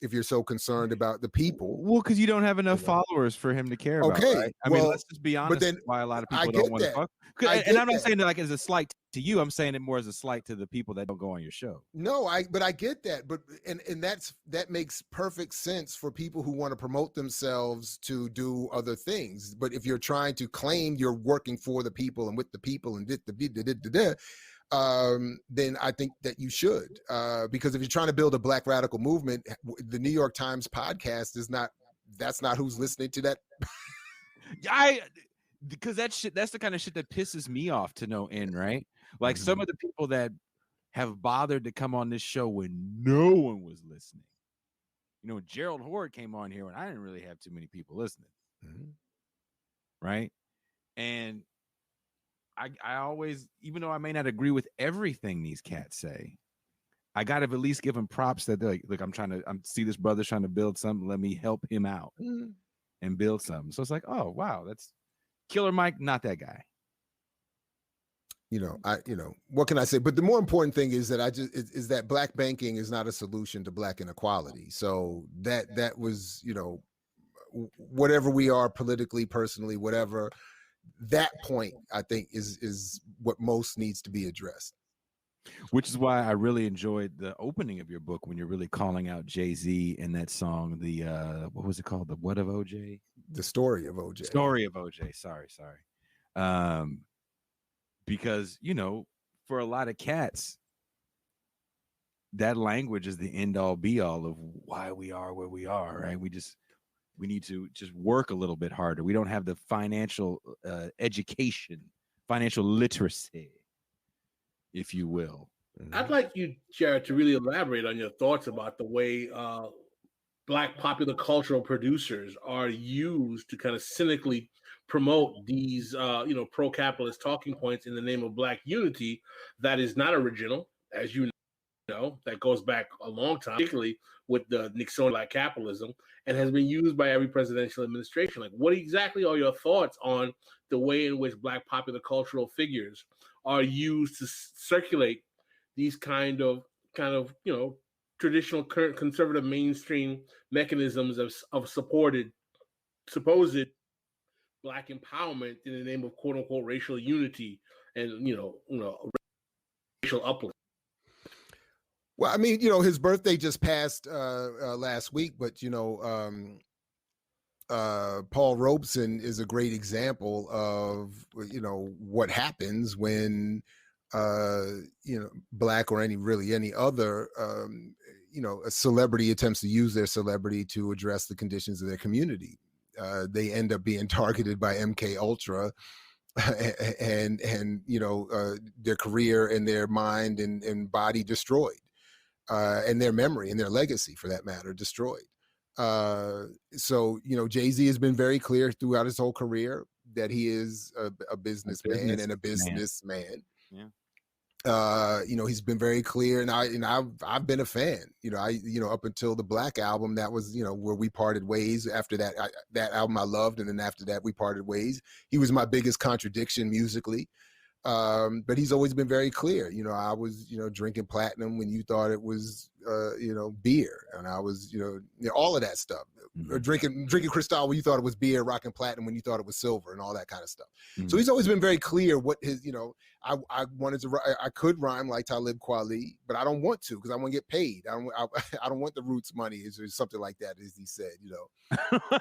if you're so concerned about the people? Well, because you don't have enough followers for him to care about, right? I mean, let's just be honest. Then, why a lot of people don't want to fuck. And I'm not saying that like as a slight to you. I'm saying it more as a slight to the people that don't go on your show. No, but I get that. But and that makes perfect sense for people who want to promote themselves to do other things. But if you're trying to claim you're working for the people and with the people and then I think that you should, because if you're trying to build a Black radical movement, the New York Times podcast that's not who's listening to that. Because that's the kind of shit that pisses me off to no end, right? Like some of the people that have bothered to come on this show when no one was listening. Gerald Horde came on here when I didn't really have too many people listening. Right? And I always, even though I may not agree with everything these cats say, I got to at least give them props that they're like, look, I'm see this brother's trying to build something. Let me help him out and build something. So it's like, oh, wow, that's Killer Mike, not that guy. What can I say? But the more important thing is that is that Black banking is not a solution to Black inequality. So that was, whatever we are politically, personally, whatever, that point I think is what most needs to be addressed. Which is why I really enjoyed the opening of your book when you're really calling out Jay-Z in that song, the what was it called? The what of OJ? The story of OJ. Story of OJ. Sorry. Because for a lot of cats, that language is the end all be all of why we are where we are, right? We need to just work a little bit harder. We don't have the financial education, financial literacy, if you will. I'd like you, Jared, to really elaborate on your thoughts about the way Black popular cultural producers are used to kind of cynically promote these, pro-capitalist talking points in the name of Black unity. That is not original, as you know, that goes back a long time, particularly with the Nixonian Black capitalism, and has been used by every presidential administration. Like, what exactly are your thoughts on the way in which Black popular cultural figures are used to circulate these kind of traditional current conservative mainstream mechanisms of supposed Black empowerment in the name of quote unquote racial unity and racial uplift? Well, I mean, his birthday just passed last week, but Paul Robeson is a great example of what happens when Black or any other a celebrity attempts to use their celebrity to address the conditions of their community. They end up being targeted by MK Ultra and their career and their mind and body destroyed, and their memory and their legacy, for that matter, destroyed. So Jay-Z has been very clear throughout his whole career that he is a businessman and a businessman. Yeah. He's been very clear, and I've been a fan. Up until the Black album, that was where we parted ways. After that, that album I loved, and then after that we parted ways. He was my biggest contradiction musically, but he's always been very clear. I was drinking platinum when you thought it was beer, and I was all of that stuff. Or drinking Cristal when you thought it was beer, rocking platinum when you thought it was silver, and all that kind of stuff. So he's always been very clear what his I wanted to. I could rhyme like Talib Kweli, but I don't want to because I want to get paid. I don't want the Roots money, or something like that, as he said.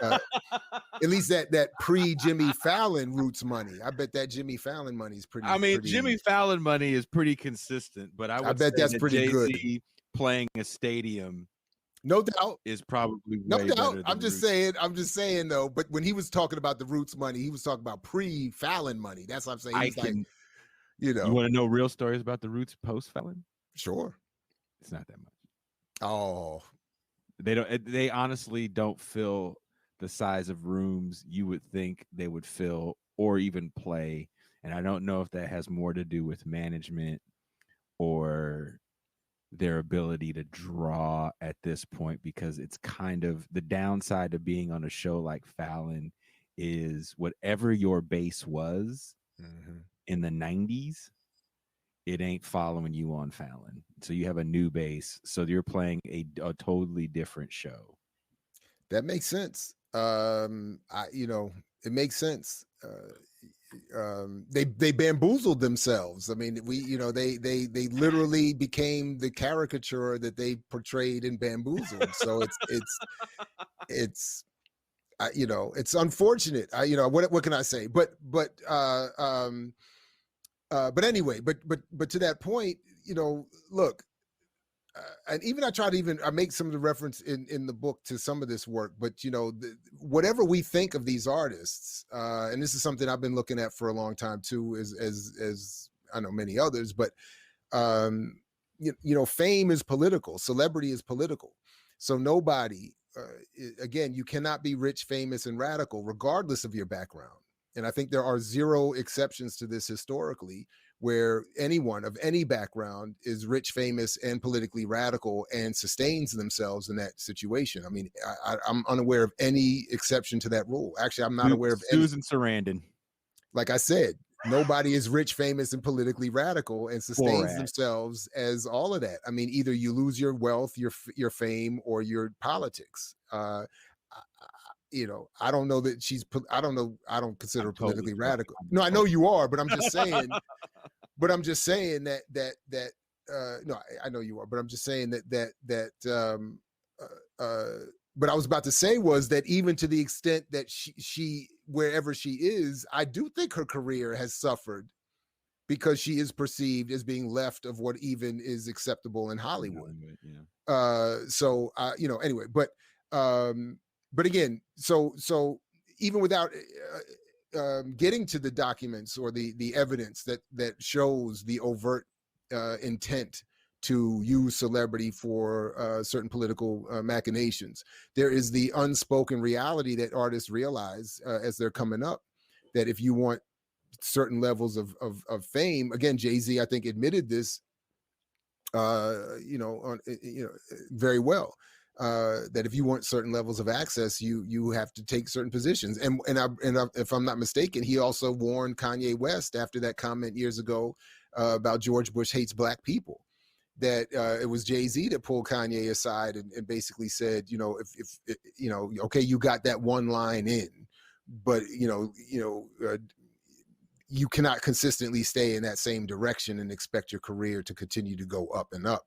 At least that pre Jimmy Fallon Roots money. I bet that Jimmy Fallon money is pretty. Jimmy Fallon money is pretty consistent, but I bet that's pretty good. Playing a stadium, no doubt, is probably no way doubt. Better than I'm just saying though. But when he was talking about the Roots money, he was talking about pre Fallon money. That's what I'm saying. You want to know real stories about the Roots post Fallon? Sure. It's not that much. Oh, they honestly don't fill the size of rooms you would think they would fill or even play. And I don't know if that has more to do with management or their ability to draw at this point, because it's kind of the downside of being on a show like Fallon is whatever your base was in the 90s, it ain't following you on Fallon. So you have a new base. So you're playing a totally different show. That makes sense. It makes sense. They bamboozled themselves. I mean, they literally became the caricature that they portrayed and bamboozled. So it's unfortunate. What can I say? But anyway, but to that point, look, and even I make some of the reference in the book to some of this work, but whatever we think of these artists, and this is something I've been looking at for a long time too, as I know many others, but fame is political, celebrity is political. So nobody, again, you cannot be rich, famous, and radical regardless of your background. And I think there are zero exceptions to this historically, where anyone of any background is rich, famous, and politically radical and sustains themselves in that situation. I mean, I'm unaware of any exception to that rule. Actually, I'm not aware of Susan Sarandon. Like I said, nobody is rich, famous, and politically radical and sustains themselves as all of that. I mean, either you lose your wealth, your fame, or your politics. I don't know that I don't consider her politically radical. No, I know you are, but I'm just saying. But I'm just saying that no, I know you are, but I'm just saying but I was about to say was that even to the extent that she wherever she is, I do think her career has suffered because she is perceived as being left of what even is acceptable in Hollywood. Anyway, but again, so even without getting to the documents or the evidence that shows the overt intent to use celebrity for certain political machinations, there is the unspoken reality that artists realize as they're coming up, that if you want certain levels of fame, again, Jay-Z, I think, admitted this, very well. That if you want certain levels of access, you have to take certain positions. And if I'm not mistaken, he also warned Kanye West after that comment years ago about George Bush hates black people, that it was Jay-Z that pulled Kanye aside and basically said, if okay, you got that one line in, but you cannot consistently stay in that same direction and expect your career to continue to go up and up.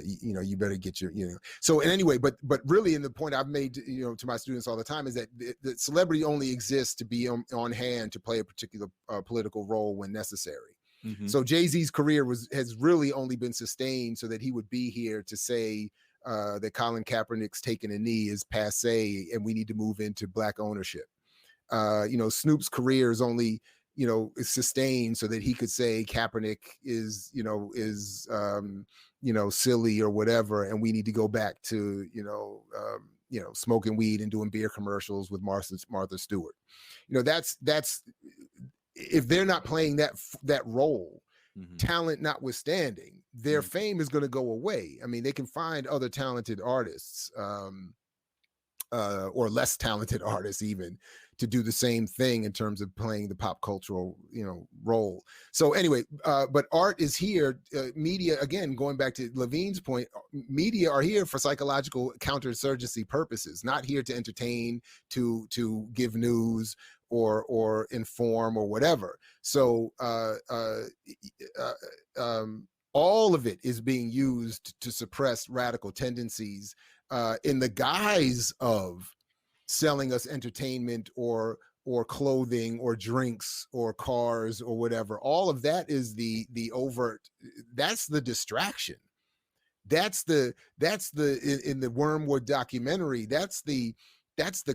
You better get your, so, and anyway, but really, in the point I've made, to my students all the time is that the celebrity only exists to be on hand to play a particular political role when necessary. Mm-hmm. So Jay-Z's career has really only been sustained so that he would be here to say that Colin Kaepernick's taking a knee is passe and we need to move into black ownership. Snoop's career is only, is sustained so that he could say Kaepernick is silly or whatever, and we need to go back to, smoking weed and doing beer commercials with Martha Stewart. That's if they're not playing that role, mm-hmm. talent notwithstanding, their mm-hmm. fame is going to go away. I mean, they can find other talented artists, or less talented artists even, to do the same thing in terms of playing the pop cultural, role. So anyway, but art is here. Media, again, going back to Levine's point, media are here for psychological counterinsurgency purposes, not here to entertain, to give news or inform or whatever. So all of it is being used to suppress radical tendencies in the guise of selling us entertainment or clothing or drinks or cars or whatever. All of that is the overt, that's the distraction. That's the in the Wormwood documentary, that's the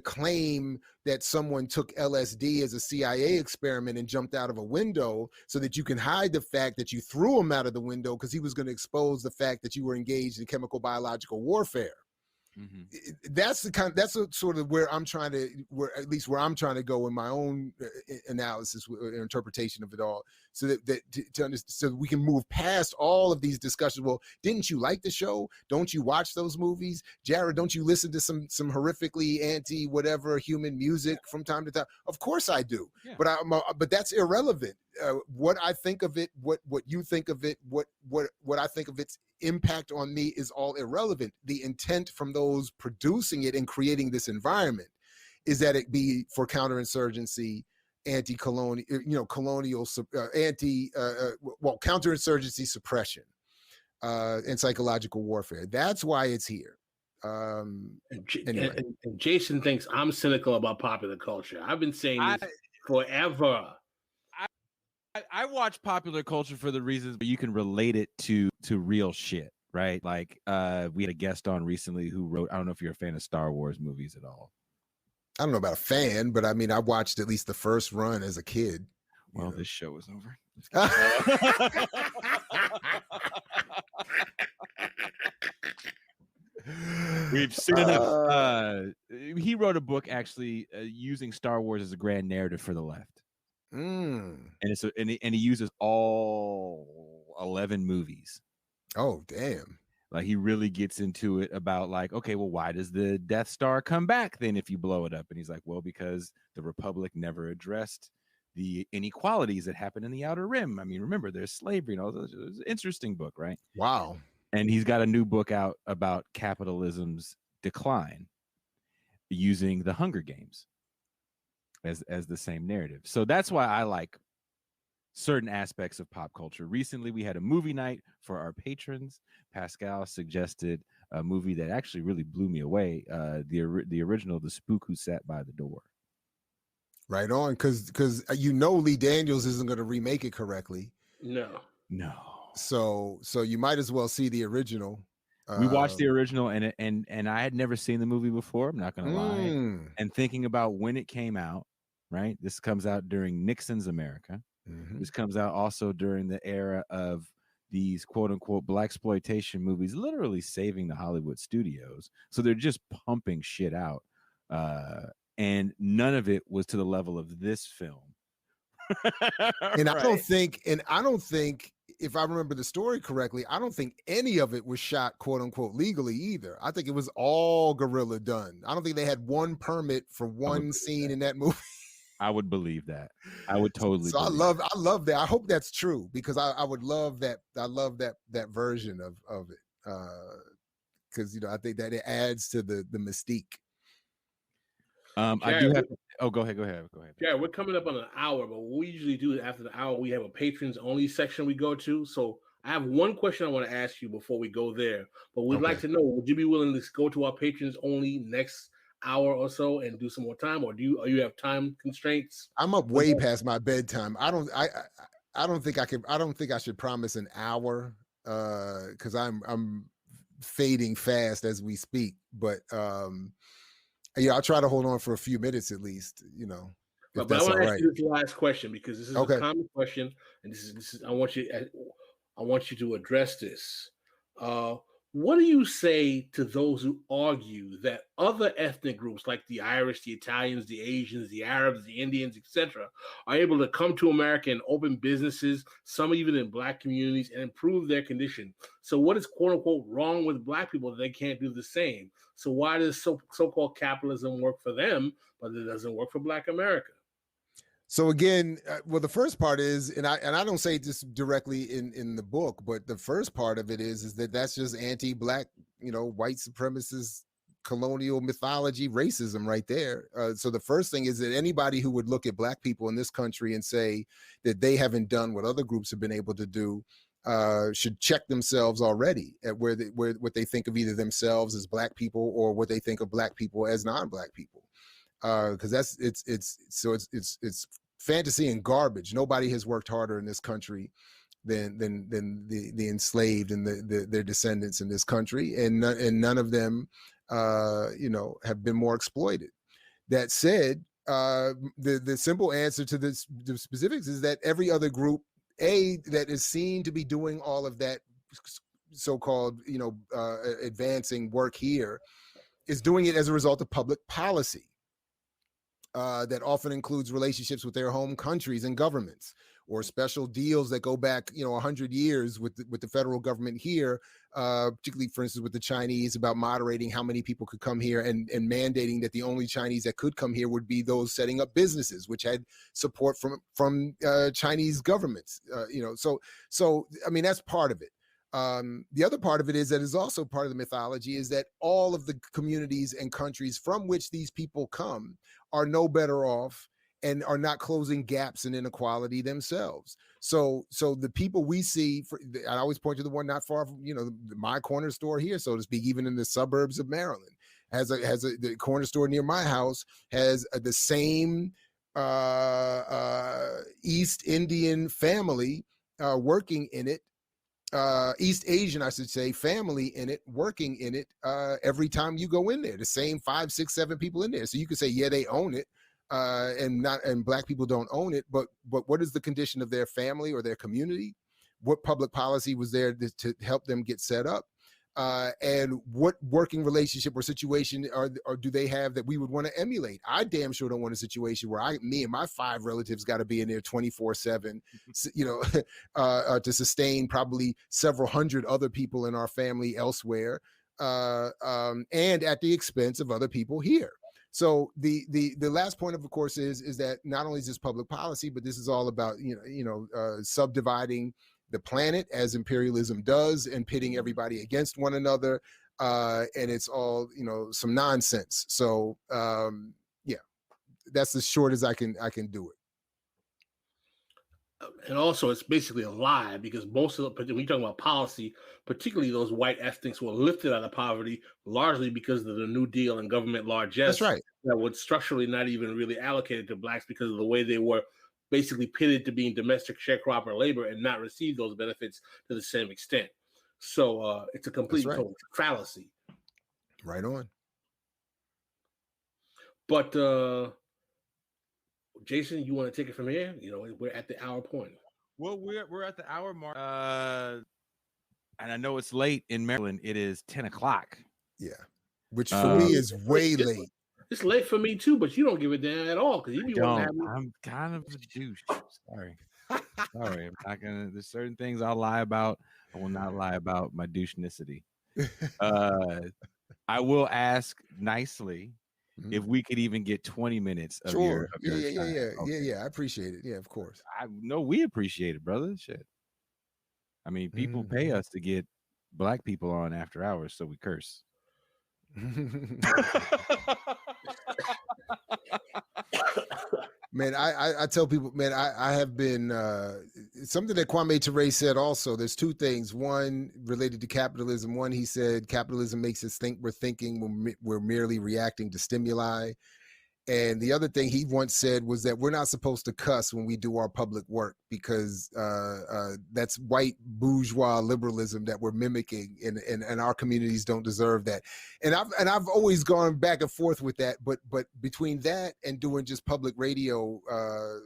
claim that someone took LSD as a CIA experiment and jumped out of a window so that you can hide the fact that you threw him out of the window because he was going to expose the fact that you were engaged in chemical biological warfare. That's sort of where I'm trying to, at least where I'm trying to go in my own analysis or interpretation of it all, so that so we can move past all of these discussions. Well, didn't you like the show? Don't you watch those movies? Jared, don't you listen to some horrifically anti-whatever human music from time to time? Of course I do, but that's irrelevant. What I think of it, what you think of it, what I think of its impact on me is all irrelevant. The intent from those producing it and creating this environment is that it be for counterinsurgency, anti-colonial, counterinsurgency suppression, and psychological warfare. That's why it's here. Anyway. And Jason thinks I'm cynical about popular culture. I've been saying this forever. I watch popular culture for the reasons but you can relate it to real shit, right? Like we had a guest on recently who wrote, I don't know if you're a fan of Star Wars movies at all. I don't know about a fan, but I mean, I watched at least the first run as a kid. Well, this show is over. We've seen enough. He wrote a book actually using Star Wars as a grand narrative for the left. And he uses all 11 movies. Oh, damn. Like he really gets into it about like, okay, well, why does the Death Star come back then if you blow it up? And he's like, well, because the Republic never addressed the inequalities that happen in the Outer Rim. I mean, remember, there's slavery and all those. It's an interesting book, right? Wow. And he's got a new book out about capitalism's decline using the Hunger Games as the same narrative. So that's why I like certain aspects of pop culture. Recently, we had a movie night for our patrons. Pascal suggested a movie that actually really blew me away. The original, The Spook Who Sat by the Door. Right on, because Lee Daniels isn't going to remake it correctly. No. So you might as well see the original. We watched the original, and I had never seen the movie before. I'm not going to lie. And thinking about when it came out, right? This comes out during Nixon's America. This comes out also during the era of these quote unquote blaxploitation movies, literally saving the Hollywood studios. So they're just pumping shit out. And none of it was to the level of this film. And I don't think, if I remember the story correctly, I don't think any of it was shot quote unquote legally either. I think it was all guerrilla done. I don't think they had one permit for one scene in that movie. I would believe that. I would totally. So I love that. I hope that's true because I would love that. I love that version of it because I think that it adds to the mystique. Jared, I do have. Go ahead. Yeah, we're coming up on an hour, but what we usually do after the hour, we have a patrons only section we go to. So I have one question I want to ask you before we go there. But we'd like to know: would you be willing to go to our patrons only next hour or so and do some more time, or you have time constraints? I'm up way past my bedtime. I don't think I should promise an hour because I'm fading fast as we speak. But I'll try to hold on for a few minutes at least. But I want to ask you this last question because this is a common question, and this is I want you to address this. What do you say to those who argue that other ethnic groups like the Irish, the Italians, the Asians, the Arabs, the Indians, etc., are able to come to America and open businesses, some even in Black communities, and improve their condition? So what is quote unquote wrong with Black people that they can't do the same? So why does so-called capitalism work for them, but it doesn't work for Black America? So again, the first part is, and I don't say this directly in the book, but the first part of it is that that's just anti-Black, white supremacist colonial mythology, racism right there. So the first thing is that anybody who would look at Black people in this country and say that they haven't done what other groups have been able to do should check themselves already at what they think of either themselves as Black people or what they think of Black people as non-Black people. Because it's fantasy and garbage. Nobody has worked harder in this country than the enslaved and their descendants in this country, and none of them have been more exploited. That said, the simple answer to the specifics is that every other group that is seen to be doing all of that so-called advancing work here is doing it as a result of public policy that often includes relationships with their home countries and governments, or special deals that go back, 100 years with the federal government here, particularly, for instance, with the Chinese, about moderating how many people could come here and mandating that the only Chinese that could come here would be those setting up businesses, which had support from Chinese governments. So I mean, that's part of it. The other part of it is that is also part of the mythology is that all of the communities and countries from which these people come are no better off and are not closing gaps in inequality themselves. So the people we see, I always point to the one not far from, my corner store here, so to speak, even in the suburbs of Maryland, the corner store near my house has the same East Indian family working in it. East Asian, I should say, family in it, working in it every time you go in there. The same 5, 6, 7 people in there. So you could say, yeah, they own it, and Black people don't own it. But what is the condition of their family or their community? What public policy was there to help them get set up? And what working relationship or situation or do they have that we would want to emulate? I damn sure don't want a situation where me and my 5 relatives got to be in there 24/7, to sustain probably several hundred other people in our family elsewhere, and at the expense of other people here. So the last point, of course, is that not only is this public policy, but this is all about subdividing the planet as imperialism does and pitting everybody against one another, and it's all some nonsense. So that's as short as I can do it. And also, it's basically a lie, because most of the, when you're talking about policy, particularly those white ethnics were lifted out of poverty largely because of the New Deal and government largesse. That's right. That was structurally not even really allocated to Blacks because of the way they were basically pitted to being domestic sharecropper labor and not receive those benefits to the same extent. So it's a complete total fallacy. Right on. But Jason, you want to take it from here? We're at the hour point. Well, we're at the hour mark, and I know it's late in Maryland. It is 10 o'clock. Yeah, which for me is way late. It's late for me too, but you don't give a damn at all because you be wanting to have me. I'm kind of a douche. Sorry. I'm not gonna. There's certain things I'll lie about. I will not lie about my douchenicity. I will ask nicely if we could even get 20 minutes of your time. Yeah. I appreciate it. Yeah, of course. I know we appreciate it, brother. Shit. I mean, people pay us to get Black people on after hours, so we curse. Man, I tell people, man, I have been something that Kwame Ture said also. There's 2 things. One related to capitalism. One, he said capitalism makes us think we're thinking, we're merely reacting to stimuli. And the other thing he once said was that we're not supposed to cuss when we do our public work because that's white bourgeois liberalism that we're mimicking, and our communities don't deserve that. And I've always gone back and forth with that, but between that and doing just public radio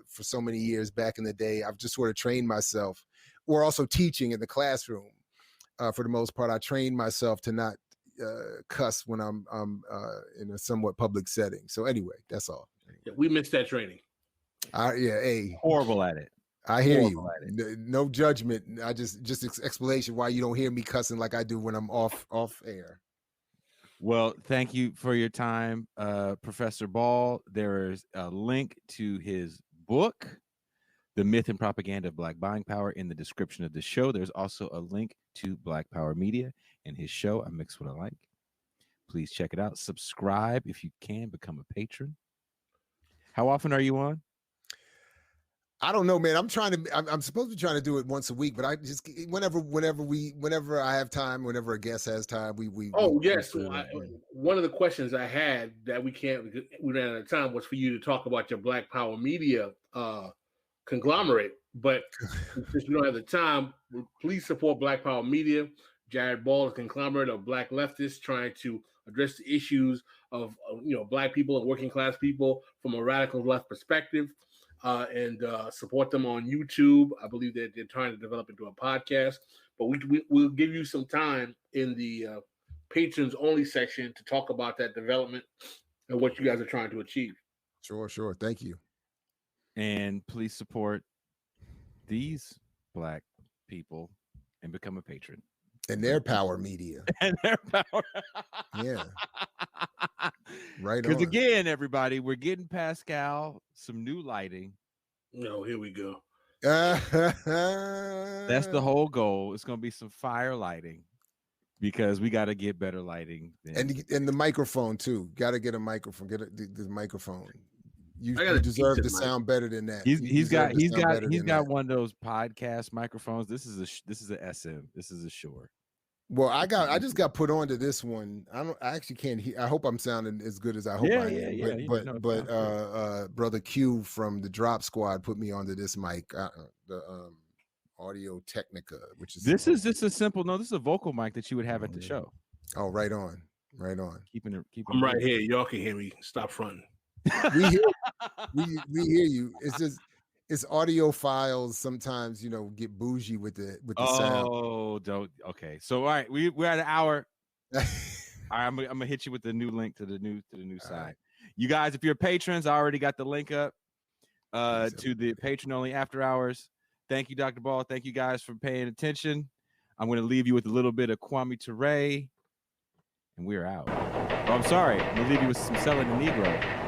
for so many years back in the day, I've just sort of trained myself, or also teaching in the classroom. For the most part, I trained myself to not cuss when I'm in a somewhat public setting. So anyway, that's all. Yeah, we missed that training. Horrible at it. I hear you. No judgment. I just explanation why you don't hear me cussing like I do when I'm off air. Well, thank you for your time, Professor Ball. There is a link to his book, The Myth and Propaganda of Black Buying Power, in the description of the show. There's also a link to Black Power Media and his show, iMixWhatiLike. Please check it out. Subscribe if you can. Become a patron. How often are you on? I don't know, man. I'm supposed to be trying to do it once a week, but I just whenever I have time, whenever a guest has time, we. One of the questions I had that we ran out of time was for you to talk about your Black Power Media conglomerate, but since we don't have the time, please support Black Power Media. Jared Ball is a conglomerate of Black leftists trying to address the issues of Black people and working class people from a radical left perspective, and support them on YouTube. I believe that they're trying to develop into a podcast, but we'll give you some time in the patrons only section to talk about that development and what you guys are trying to achieve. Sure. Thank you. And please support these Black people and become a patron. And their power media. And their power. Yeah. Right. Because again, everybody, we're getting Pascal some new lighting. No, here we go. That's the whole goal. It's going to be some fire lighting because we got to get better lighting. And the microphone too. Got to get a microphone. Get the microphone. You deserve to sound better than that. He's got one of those podcast microphones. This is a SM. This is a Shure. Well, I just got put onto this one. I actually can't hear. I hope I'm sounding as good as I hope I am. But brother Q from the Drop Squad put me onto this mic, the Audio Technica, which is this is just a simple. No, this is a vocal mic that you would have at the show. Oh, right on. Keeping it. I'm right here. Y'all can hear me. Stop fronting. We hear you. It's just it's audio files sometimes, get bougie with the sound. Oh, don't. Okay. So all right, we're at an hour. All right, I'm gonna hit you with the new link to the new side. Right. You guys, if you're patrons, I already got the link up to the patron only after hours. Thank you, Dr. Ball. Thank you guys for paying attention. I'm gonna leave you with a little bit of Kwame Ture, and we're out. Oh, I'm sorry. I'm gonna leave you with some Selling the Negro.